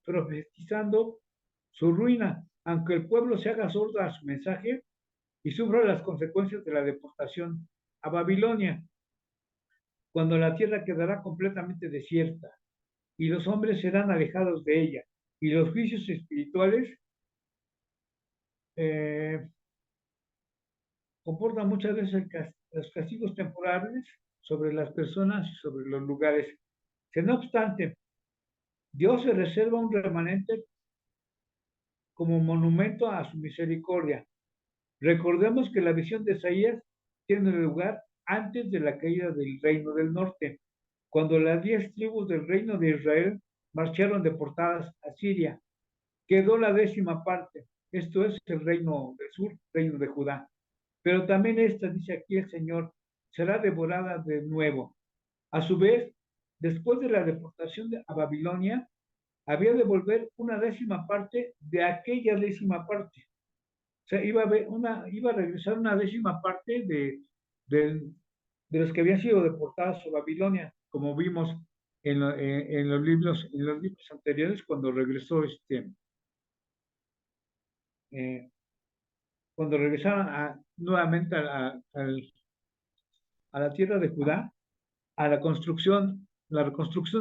profetizando su ruina, aunque el pueblo se haga sordo a su mensaje y sufra las consecuencias de la deportación a Babilonia, cuando la tierra quedará completamente desierta y los hombres serán alejados de ella, y los juicios espirituales eh, comportan muchas veces los castigos temporales sobre las personas y sobre los lugares. Que no obstante, Dios se reserva un remanente como monumento a su misericordia. Recordemos que la visión de Isaías tiene lugar antes de la caída del reino del norte, cuando las 10 tribus del reino de Israel marcharon deportadas a Siria. Quedó la 10ª parte, esto es el reino del sur, reino de Judá. Pero también esta, dice aquí el Señor, será devorada de nuevo. A su vez, después de la deportación a Babilonia, había de volver una 10ª parte de aquella 10ª parte. O sea, iba a regresar una 10ª parte de los que habían sido deportados a Babilonia, como vimos en los libros anteriores, cuando regresó cuando regresaron nuevamente a la tierra de Judá, a la reconstrucción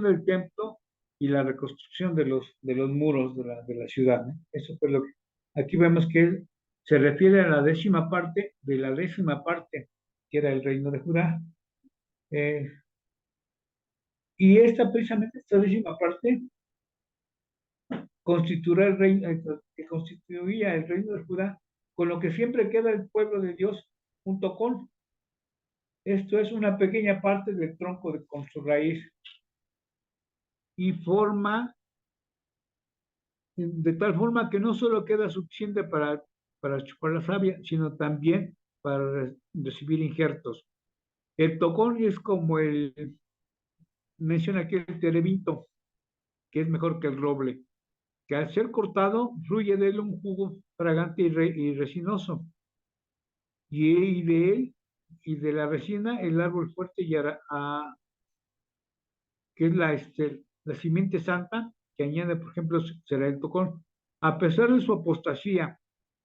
del templo y la reconstrucción de los muros de la ciudad, ¿no? Eso fue lo que aquí vemos que él se refiere a la 10ª parte de la 10ª parte, que era el reino de Judá. Y precisamente esta 10ª parte que constituía el reino de Judá, con lo que siempre queda el pueblo de Dios junto con. Esto es una pequeña parte del tronco con su raíz y forma, de tal forma que no solo queda suficiente para chupar la savia, sino también para recibir injertos. El tocón es como menciona aquí el terebinto, que es mejor que el roble, que al ser cortado fluye de él un jugo fragante y resinoso. Y de él y de la resina el árbol fuerte que es la simiente santa, que añade, por ejemplo, será el tocón. A pesar de su apostasía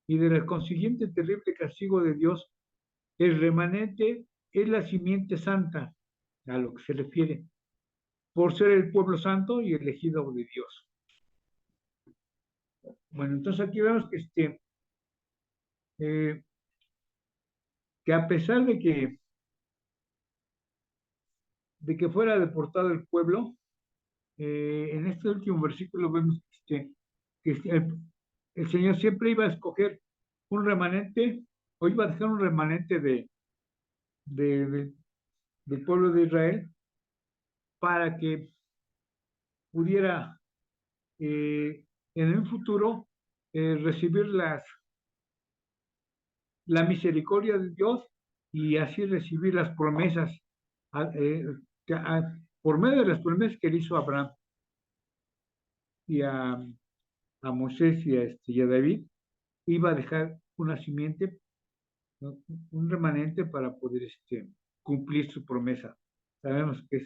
y del consiguiente terrible castigo de Dios, el remanente es la simiente santa, a lo que se refiere, por ser el pueblo santo y elegido de Dios. Bueno, entonces aquí vemos que a pesar de que fuera deportado el pueblo, en este último versículo vemos que el Señor siempre iba a escoger un remanente, o iba a dejar un remanente del pueblo de Israel para que pudiera en un futuro recibir la misericordia de Dios y así recibir las promesas por medio de las promesas que le hizo a Abraham y a Moisés y a David. Iba a dejar una simiente, ¿no? Un remanente para poder cumplir su promesa. Sabemos que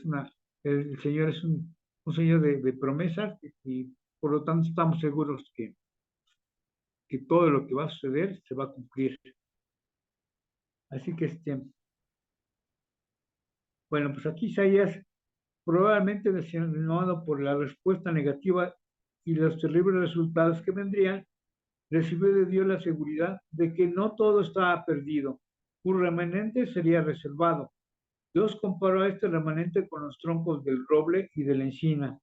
el Señor es un Señor de promesas y por lo tanto estamos seguros que todo lo que va a suceder se va a cumplir. Así que bueno, pues aquí Isaías, probablemente decepcionado por la respuesta negativa y los terribles resultados que vendrían, recibió de Dios la seguridad de que no todo estaba perdido. Un remanente sería reservado. Dios comparó a este remanente con los troncos del roble y de la encina.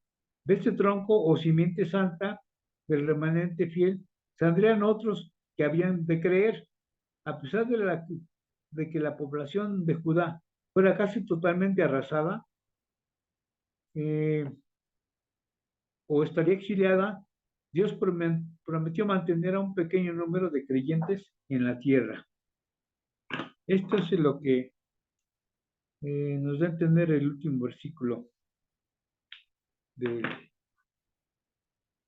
De este tronco o simiente santa del remanente fiel saldrían otros que habían de creer, a pesar de que la población de Judá fuera casi totalmente arrasada o estaría exiliada. Dios prometió mantener a un pequeño número de creyentes en la tierra. Esto es lo que nos da a entender el último versículo de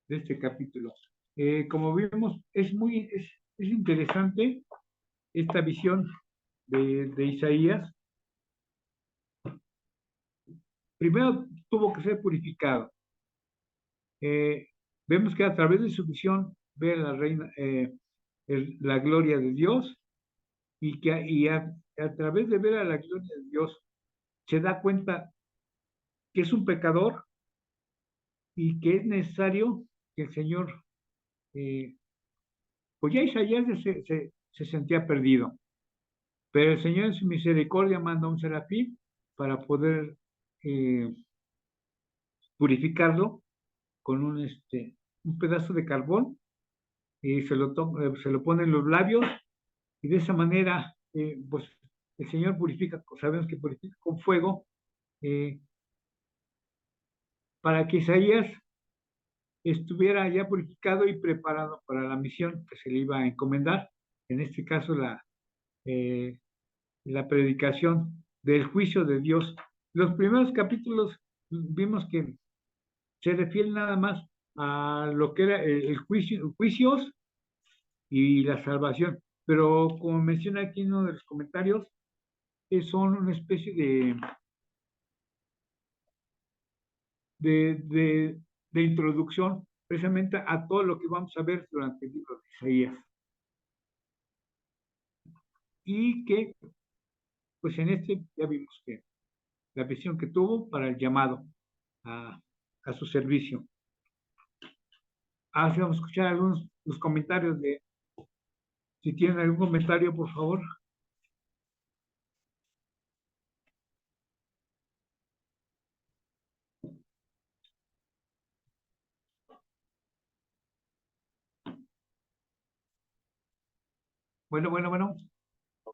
este capítulo. Como vimos, es interesante esta visión de Isaías. Primero tuvo que ser purificado. Vemos que a través de su visión ve a la reina, la gloria de Dios y a través de ver a la gloria de Dios se da cuenta que es un pecador y que es necesario que el Señor, pues ya Isaías se sentía perdido, pero el Señor en su misericordia manda un serafín para poder purificarlo con un pedazo de carbón y se lo pone en los labios y de esa manera, pues el Señor purifica, sabemos que purifica con fuego, eh, para que Isaías estuviera ya purificado y preparado para la misión que se le iba a encomendar, en este caso la predicación del juicio de Dios. Los primeros capítulos vimos que se refiere nada más a lo que era el juicio, juicios y la salvación, pero como menciona aquí en uno de los comentarios, son una especie de introducción precisamente a todo lo que vamos a ver durante el libro de Isaías. Y que, pues en ya vimos que la visión que tuvo para el llamado a su servicio. Ahora sí vamos a escuchar los comentarios si tienen algún comentario, por favor. Bueno.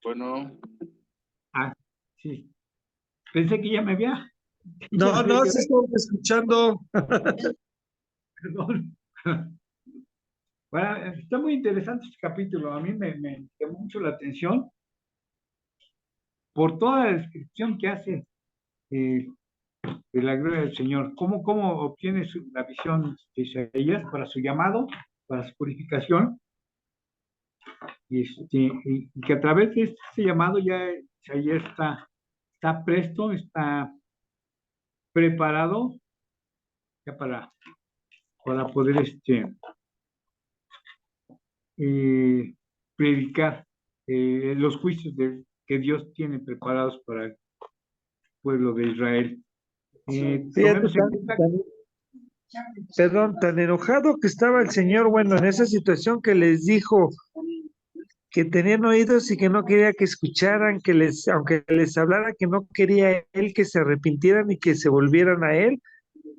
Bueno, Ah, sí. Pensé que ya me había. No, se estamos escuchando. Perdón. Bueno, está muy interesante este capítulo. A mí me llamó mucho la atención por toda la descripción que hace de la gloria del Señor. ¿Cómo obtiene la visión de Isaías para su llamado, para su purificación? Y que a través de este llamado ya Isaías está presto, está preparado ya para poder predicar los juicios que Dios tiene preparados para el pueblo de Israel. Fíjate, perdón, tan enojado que estaba el Señor, bueno, en esa situación que les dijo que tenían oídos y que no quería que escucharan, aunque les hablara, que no quería él que se arrepintieran y que se volvieran a él,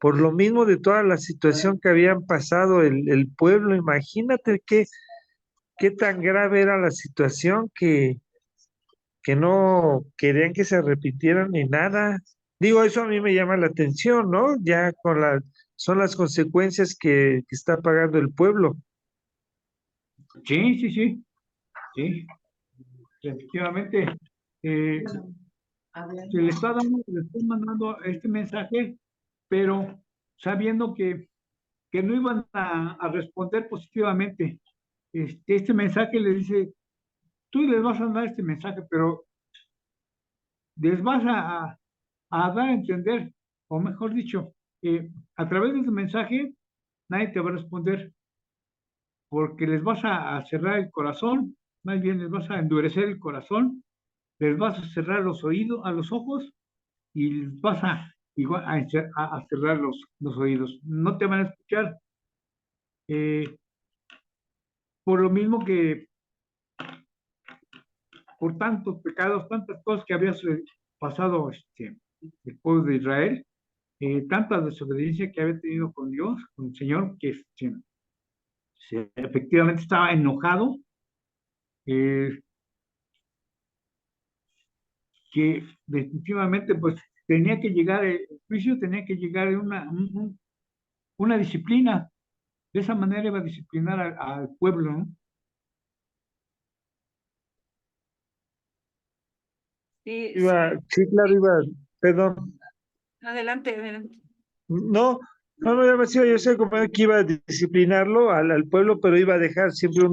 por lo mismo de toda la situación que habían pasado el pueblo. Imagínate qué tan grave era la situación que no querían que se repitieran ni nada. Digo, eso a mí me llama la atención, ¿no? Ya son las consecuencias que está pagando el pueblo. Sí. Efectivamente, se le está mandando este mensaje, pero sabiendo que no iban a responder positivamente. Este mensaje le dice, tú les vas a dar este mensaje, pero les vas a dar a entender, o mejor dicho, a través de ese mensaje nadie te va a responder, porque les vas a cerrar el corazón, más bien les vas a endurecer el corazón, les vas a cerrar los oídos, a los ojos, y les vas igual a cerrar los oídos. No te van a escuchar, por lo mismo que por tantos pecados, tantas cosas que había pasado el pueblo de Israel, tanta desobediencia que había tenido con Dios, con el Señor, que efectivamente estaba enojado, que definitivamente pues tenía que llegar, el juicio tenía que llegar en una disciplina. De esa manera iba a disciplinar al pueblo, ¿no? Sí, Sí, claro, perdón. adelante. No, ya me decía, yo sé como que iba a disciplinarlo al pueblo, pero iba a dejar siempre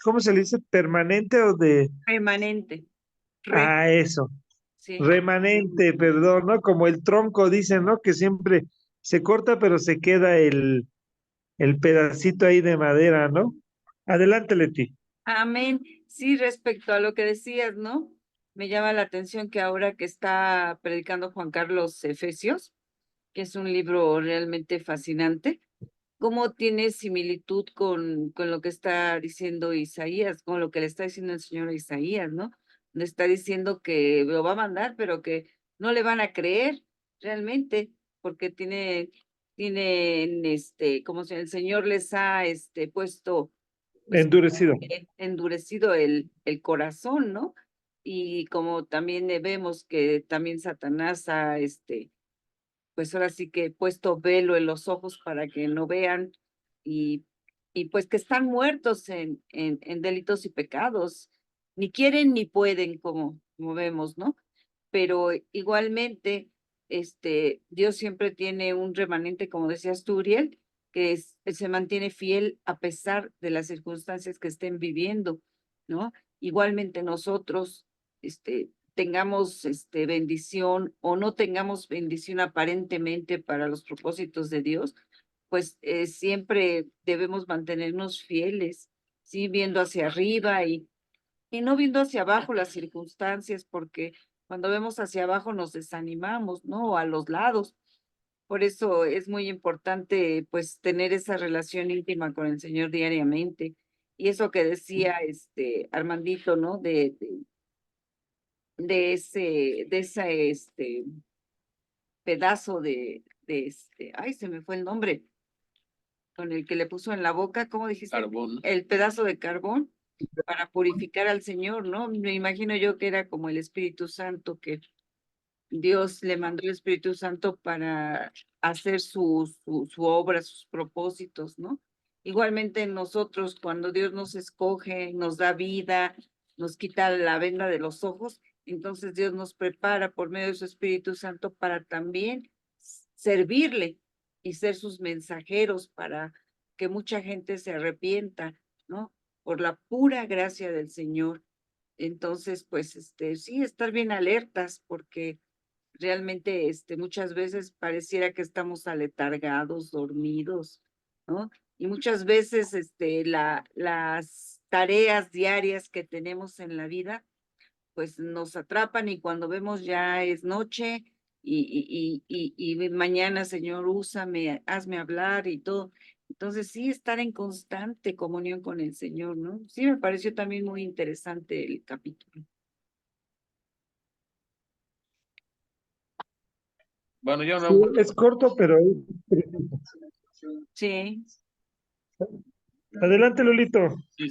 ¿cómo se le dice? Permanente o de... Permanente. Eso, Sí. remanente, perdón, ¿no? Como el tronco, dicen, ¿no? Que siempre se corta, pero se queda el pedacito ahí de madera, ¿no? Adelante, Leti. Amén. Sí, respecto a lo que decías, ¿no? Me llama la atención que ahora que está predicando Juan Carlos Efesios, que es un libro realmente fascinante, cómo tiene similitud con lo que está diciendo Isaías, con lo que le está diciendo el Señor a Isaías, ¿no? Le está diciendo que lo va a mandar, pero que no le van a creer realmente. porque tienen, como si el Señor les ha, puesto, pues, Endurecido. endurecido el corazón, ¿no? Y como también vemos que también Satanás ha, pues ahora sí que puesto velo en los ojos para que no vean y, y pues que están muertos en delitos y pecados, ni quieren ni pueden, como vemos, ¿no? Pero igualmente, Dios siempre tiene un remanente, como decías tú, Uriel, que se mantiene fiel a pesar de las circunstancias que estén viviendo, ¿no? Igualmente nosotros, tengamos, bendición o no tengamos bendición aparentemente para los propósitos de Dios, pues siempre debemos mantenernos fieles, ¿sí? Viendo hacia arriba y no viendo hacia abajo las circunstancias, porque cuando vemos hacia abajo nos desanimamos, ¿no? O a los lados. Por eso es muy importante, pues, tener esa relación íntima con el Señor diariamente. Y eso que decía Armandito, ¿no? De ese pedazo ay, se me fue el nombre, con el que le puso en la boca, ¿cómo dijiste? Carbón. El pedazo de carbón para purificar al Señor, ¿no? Me imagino yo que era como el Espíritu Santo, que Dios le mandó el Espíritu Santo para hacer su obra, sus propósitos, ¿no? Igualmente nosotros, cuando Dios nos escoge, nos da vida, nos quita la venda de los ojos, entonces Dios nos prepara por medio de su Espíritu Santo para también servirle y ser sus mensajeros para que mucha gente se arrepienta, ¿no? Por la pura gracia del Señor. Entonces, pues, sí, estar bien alertas porque realmente, muchas veces pareciera que estamos aletargados, dormidos, ¿no? Y muchas veces, las tareas diarias que tenemos en la vida, pues nos atrapan y cuando vemos ya es noche y mañana, Señor, úsame, hazme hablar y todo. Entonces, sí, estar en constante comunión con el Señor, ¿no? Sí, me pareció también muy interesante el capítulo. Bueno, yo Sí, no, es corto, pero es preciso. Sí. Adelante, Lolito. sí.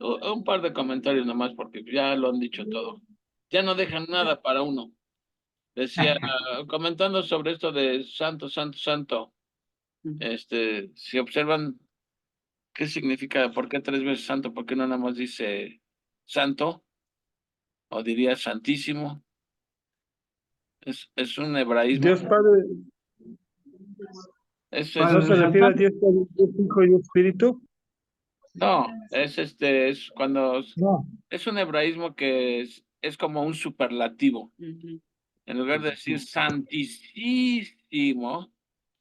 Un par de comentarios nomás porque ya lo han dicho todo. Ya no dejan nada para uno. Decía, comentando sobre esto de santo, santo, santo, si observan qué significa, por qué tres veces santo, por qué no nada más dice santo, o diría santísimo, es un hebraísmo, Dios Padre, es, Para ¿no se refiere a resaltar, Dios Padre, Dios Hijo y Dios Espíritu? no, es cuando, No. es un hebraísmo que es como un superlativo, Ujú. en lugar de decir santísimo,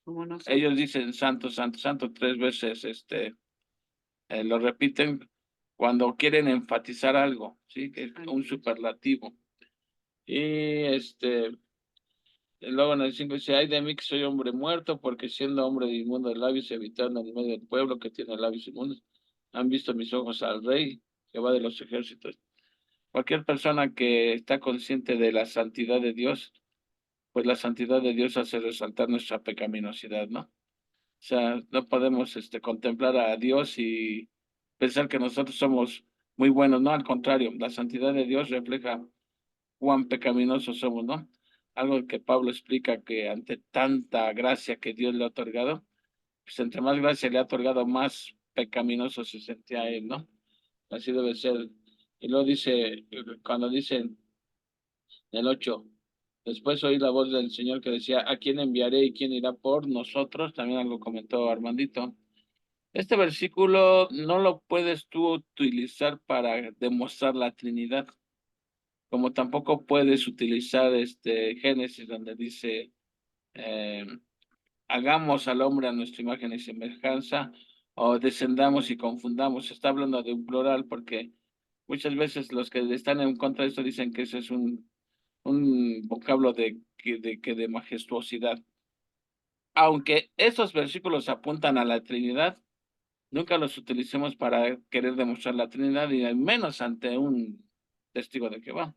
Como nosotros. ellos dicen santo, santo, santo tres veces, lo repiten cuando quieren enfatizar algo, ¿sí? Que es un superlativo. Y luego en el 5 dice, ay de mí que soy hombre muerto, porque siendo hombre de inmundo de labios y habitando en el medio del pueblo que tiene labios inmundos, han visto mis ojos al Rey, Jehová de los ejércitos. Cualquier persona que está consciente de la santidad de Dios, pues la santidad de Dios hace resaltar nuestra pecaminosidad, ¿no? O sea, no podemos contemplar a Dios y pensar que nosotros somos muy buenos, no, al contrario, la santidad de Dios refleja cuán pecaminosos somos, ¿no? Algo que Pablo explica que ante tanta gracia que Dios le ha otorgado, pues entre más gracia le ha otorgado, más pecaminoso se sentía él, ¿no? Así debe ser. Y luego dice, cuando dicen el 8, después oí la voz del Señor que decía, ¿a quién enviaré y quién irá por nosotros? También algo comentó Armandito. Este versículo no lo puedes tú utilizar para demostrar la Trinidad, como tampoco puedes utilizar Génesis donde dice, eh, hagamos al hombre a nuestra imagen y semejanza, o descendamos y confundamos. Está hablando de un plural porque muchas veces los que están en contra de esto dicen que ese es un vocablo de majestuosidad. Aunque esos versículos apuntan a la Trinidad, nunca los utilicemos para querer demostrar la Trinidad y al menos ante un testigo de Jehová.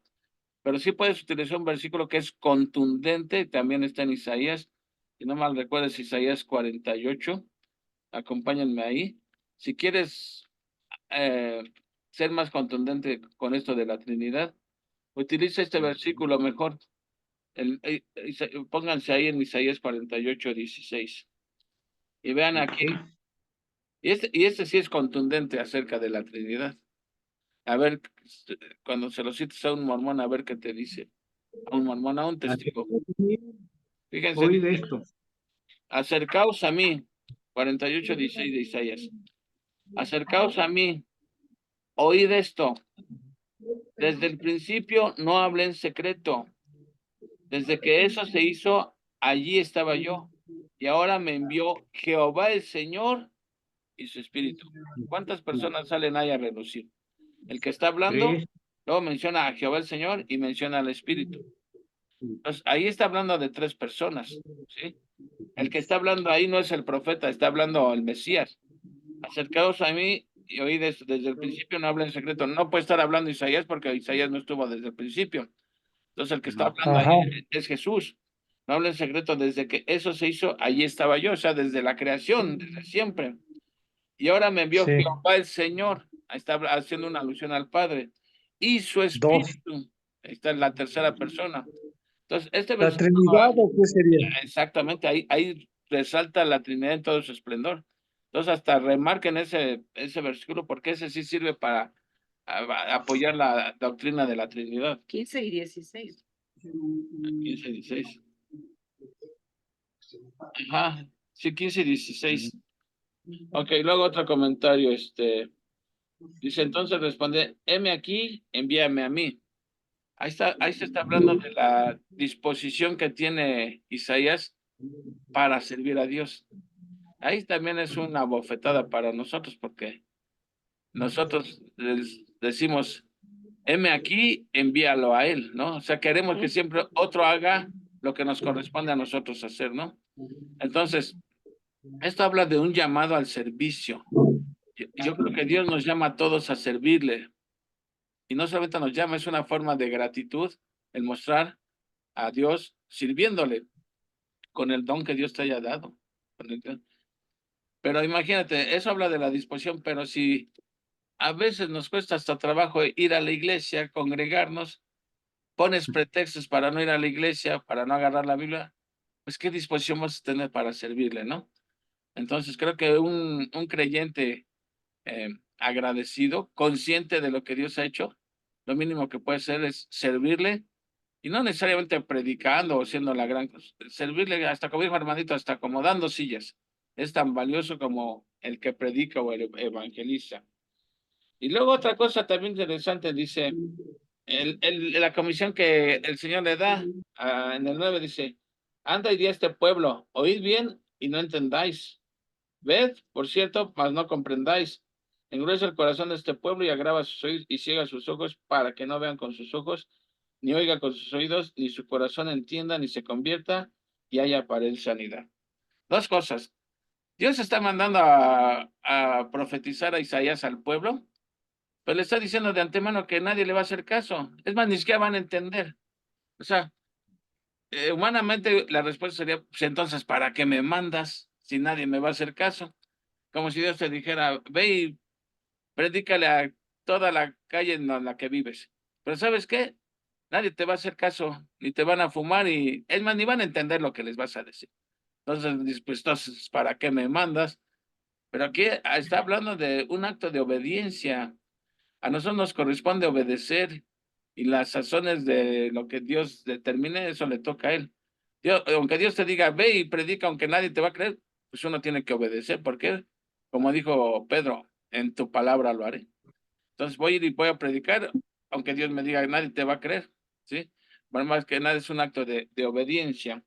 Pero sí puedes utilizar un versículo que es contundente, también está en Isaías, si no mal recuerdo, es Isaías 48. Acompáñenme ahí. Si quieres ser más contundente con esto de la Trinidad, utiliza este versículo mejor. Pónganse ahí en Isaías 48, 16. Y vean aquí. Y este sí es contundente acerca de la Trinidad. A ver, cuando se lo cites a un mormón, a ver qué te dice. A un mormón, a un testigo. Fíjense, Oíd esto. acercaos a mí, 48, 16 de Isaías. Acercaos a mí, oíd esto. Desde el principio no hablé en secreto. Desde que eso se hizo, allí estaba yo. Y ahora me envió Jehová el Señor y su Espíritu. ¿Cuántas personas salen ahí a relucir? El que está hablando, Tres. luego menciona a Jehová el Señor y menciona al Espíritu. Entonces, ahí está hablando de 3 personas, ¿sí? El que está hablando ahí no es el profeta, está hablando el Mesías. Acercaos a mí y oíd desde el principio, no hablen en secreto. No puede estar hablando Isaías porque Isaías no estuvo desde el principio. Entonces, el que está hablando Ajá. ahí es Jesús. No hablen en secreto, desde que eso se hizo, allí estaba yo, o sea, desde la creación, desde siempre. Y ahora me envió Sí. Jehová el Señor, ahí está haciendo una alusión al Padre, y su 2. Espíritu, ahí está en la tercera persona. Entonces, este ¿La versículo, Trinidad o qué sería? exactamente, ahí resalta la Trinidad en todo su esplendor. Entonces, hasta remarquen ese versículo, porque ese sí sirve para apoyar la doctrina de la Trinidad. 15 y 16. 15 y 16. Ajá, sí, 15 y 16. Ok, luego otro comentario, dice, entonces responde, heme aquí, envíame a mí. Ahí se está hablando de la disposición que tiene Isaías para servir a Dios. Ahí también es una bofetada para nosotros, porque nosotros decimos, heme aquí, envíalo a él, ¿no? O sea, queremos que siempre otro haga lo que nos corresponde a nosotros hacer, ¿no? Entonces, esto habla de un llamado al servicio. Yo creo que Dios nos llama a todos a servirle. Y no solamente nos llama, es una forma de gratitud el mostrar a Dios sirviéndole con el don que Dios te haya dado. Pero imagínate, eso habla de la disposición, pero si a veces nos cuesta hasta trabajo ir a la iglesia, congregarnos, pones pretextos para no ir a la iglesia, para no agarrar la Biblia, pues qué disposición vas a tener para servirle, ¿no? Entonces creo que un creyente agradecido, consciente de lo que Dios ha hecho, lo mínimo que puede hacer es servirle, y no necesariamente predicando o siendo la gran cosa, servirle hasta, como dijo hermanito, hasta acomodando sillas. Es tan valioso como el que predica o el evangelista. Y luego otra cosa también interesante, dice, la comisión que el Señor le da en el 9 dice, anda y di a este pueblo, oíd bien y no entendáis. Ved, por cierto, mas no comprendáis. Engruesa el corazón de este pueblo y agrava sus oídos y ciega sus ojos para que no vean con sus ojos, ni oiga con sus oídos, ni su corazón entienda, ni se convierta y haya para él sanidad. 2 cosas. Dios está mandando a profetizar a Isaías al pueblo, pero le está diciendo de antemano que nadie le va a hacer caso. Es más, ni siquiera van a entender. O sea, humanamente la respuesta sería, pues entonces, ¿para qué me mandas si nadie me va a hacer caso? Como si Dios te dijera, ve y predícale a toda la calle en la que vives. Pero ¿sabes qué? Nadie te va a hacer caso, ni te van a fumar, y es más, ni van a entender lo que les vas a decir. Entonces, ¿para qué me mandas? Pero aquí está hablando de un acto de obediencia. A nosotros nos corresponde obedecer, y las sazones de lo que Dios determine, eso le toca a él. Aunque Dios te diga, ve y predica, aunque nadie te va a creer, pues uno tiene que obedecer, porque, como dijo Pedro, en tu palabra lo haré. Entonces voy a ir y voy a predicar, aunque Dios me diga, nadie te va a creer, ¿sí? Bueno, más que nada es un acto de obediencia.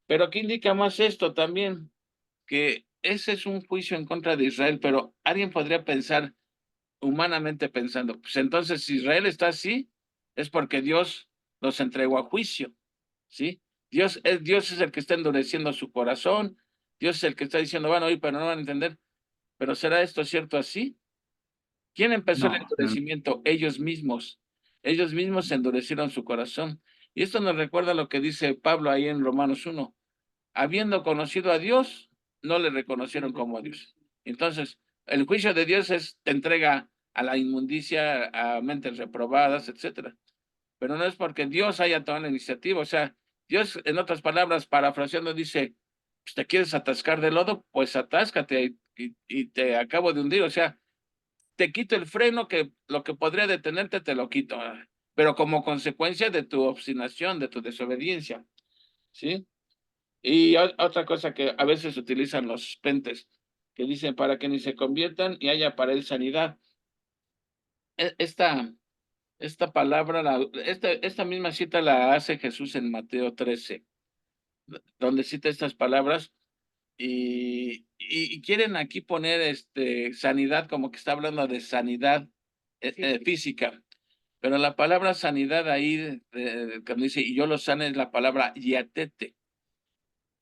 Pero ¿qué indica más esto también? Que ese es un juicio en contra de Israel, pero alguien podría pensar, humanamente pensando, pues entonces si Israel está así, es porque Dios los entregó a juicio, ¿sí? Dios es el que está endureciendo su corazón, Dios es el que está diciendo, van a oír, pero no van a entender. Pero ¿será esto cierto así? ¿Quién empezó el No. endurecimiento? Ellos mismos. Ellos mismos endurecieron su corazón. Y esto nos recuerda lo que dice Pablo ahí en Romanos 1. habiendo conocido a Dios, no le reconocieron como Dios. Entonces, el juicio de Dios te entrega a la inmundicia, a mentes reprobadas, etcétera. Pero no es porque Dios haya tomado la iniciativa. O sea, Dios, en otras palabras, parafraseando, dice, pues, ¿te quieres atascar de lodo? Pues atáscate y te acabo de hundir. O sea, te quito el freno, que lo que podría detenerte te lo quito, pero como consecuencia de tu obstinación, de tu desobediencia, ¿sí? Y otra cosa que a veces utilizan los pentes, que dicen para que ni se conviertan y haya para él sanidad. Esta palabra, esta misma cita la hace Jesús en Mateo 13, donde cita estas palabras y quieren aquí poner sanidad, como que está hablando de sanidad física. Pero la palabra sanidad ahí, cuando dice, y yo lo sane, es la palabra yatete.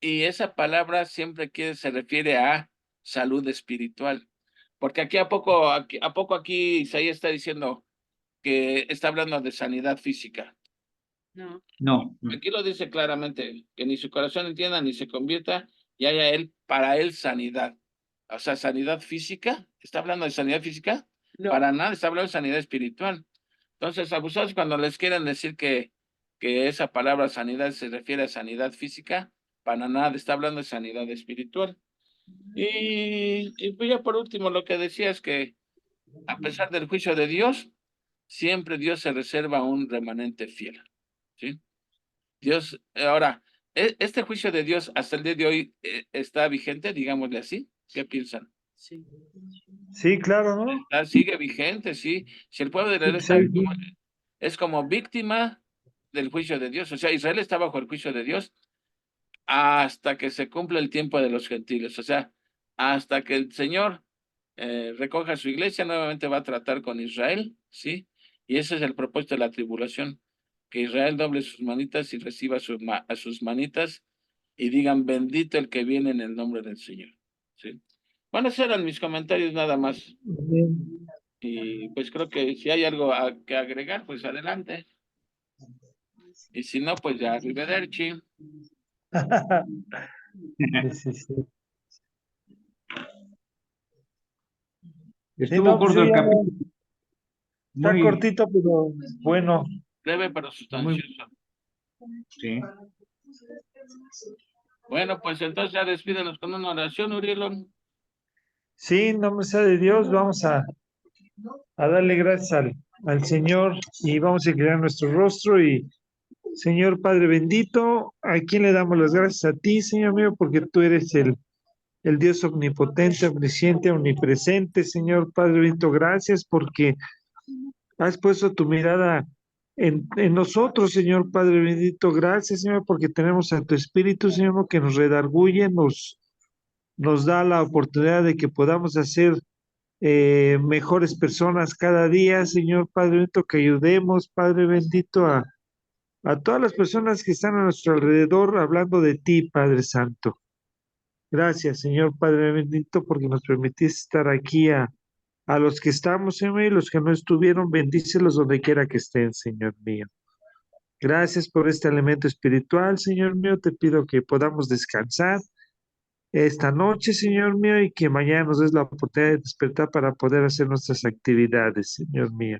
Y esa palabra siempre se refiere a salud espiritual. Porque aquí a poco aquí Isaías está diciendo que está hablando de sanidad física. No. No. Aquí lo dice claramente, que ni su corazón entienda ni se convierta y haya para él sanidad. O sea, sanidad física. ¿Está hablando de sanidad física? No. Para nada, está hablando de sanidad espiritual. Entonces, abusados cuando les quieren decir que esa palabra sanidad se refiere a sanidad física, para nada, está hablando de sanidad espiritual. Y pues ya por último, lo que decía es que a pesar del juicio de Dios, siempre Dios se reserva un remanente fiel, ¿sí? Dios, ahora, este juicio de Dios hasta el día de hoy está vigente, digámosle así. ¿Qué piensan? Sí. Sí, claro, ¿no? Sigue vigente, sí. Si el pueblo de Israel es como víctima del juicio de Dios, o sea, Israel está bajo el juicio de Dios hasta que se cumpla el tiempo de los gentiles, o sea, hasta que el Señor recoja su iglesia, nuevamente va a tratar con Israel, ¿sí? Y ese es el propósito de la tribulación, que Israel doble sus manitas y reciba a sus manitas y digan, bendito el que viene en el nombre del Señor, ¿sí? Bueno, esos eran mis comentarios nada más. Bien. Y pues creo que si hay algo que agregar, pues adelante. Y si no, pues ya, arrivederci. Sí, sí. Sí, Estuvo no, pues corto yo el ya capítulo. está Muy, cortito, pero bueno. Breve pero muy, sustancioso. sí. Bueno, pues entonces ya despídenos con una oración, Urielon. Sí, en nombre sea de Dios, vamos a darle gracias al Señor y vamos a inclinar nuestro rostro y Señor Padre bendito, ¿a quién le damos las gracias? A ti, Señor mío, porque tú eres el Dios omnipotente, omnisciente, omnipresente, Señor Padre bendito, gracias porque has puesto tu mirada en nosotros, Señor Padre bendito, gracias, Señor, porque tenemos a tu Espíritu, Señor, que nos redarguye, nos da la oportunidad de que podamos hacer mejores personas cada día, Señor Padre bendito, que ayudemos, Padre bendito, a todas las personas que están a nuestro alrededor hablando de ti, Padre Santo. Gracias, Señor Padre bendito, porque nos permitiste estar aquí a los que estamos, Señor, y los que no estuvieron, bendícelos donde quiera que estén, Señor mío. Gracias por este alimento espiritual, Señor mío. Te pido que podamos descansar esta noche, Señor mío, y que mañana nos des la oportunidad de despertar para poder hacer nuestras actividades, Señor mío.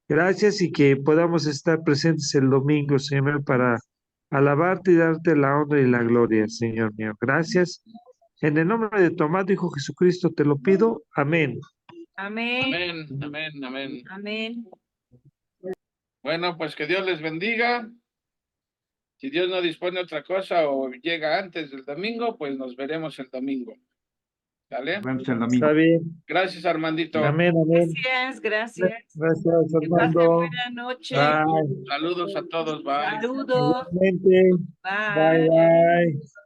Gracias y que podamos estar presentes el domingo, Señor mío, para alabarte y darte la honra y la gloria, Señor mío. Gracias. En el nombre de tu amado Hijo Jesucristo te lo pido. Amén. Amén. Amén, amén, amén. Amén. Bueno, pues que Dios les bendiga. Si Dios no dispone otra cosa o llega antes del domingo, pues nos veremos el domingo. ¿Vale? Nos vemos el domingo. Está bien. Gracias, Armandito. Amén, amén. Gracias. Gracias, Que pasen Armando. buena noche. Bye. Saludos a todos. Bye. Saludos. Igualmente. Bye. Bye, bye.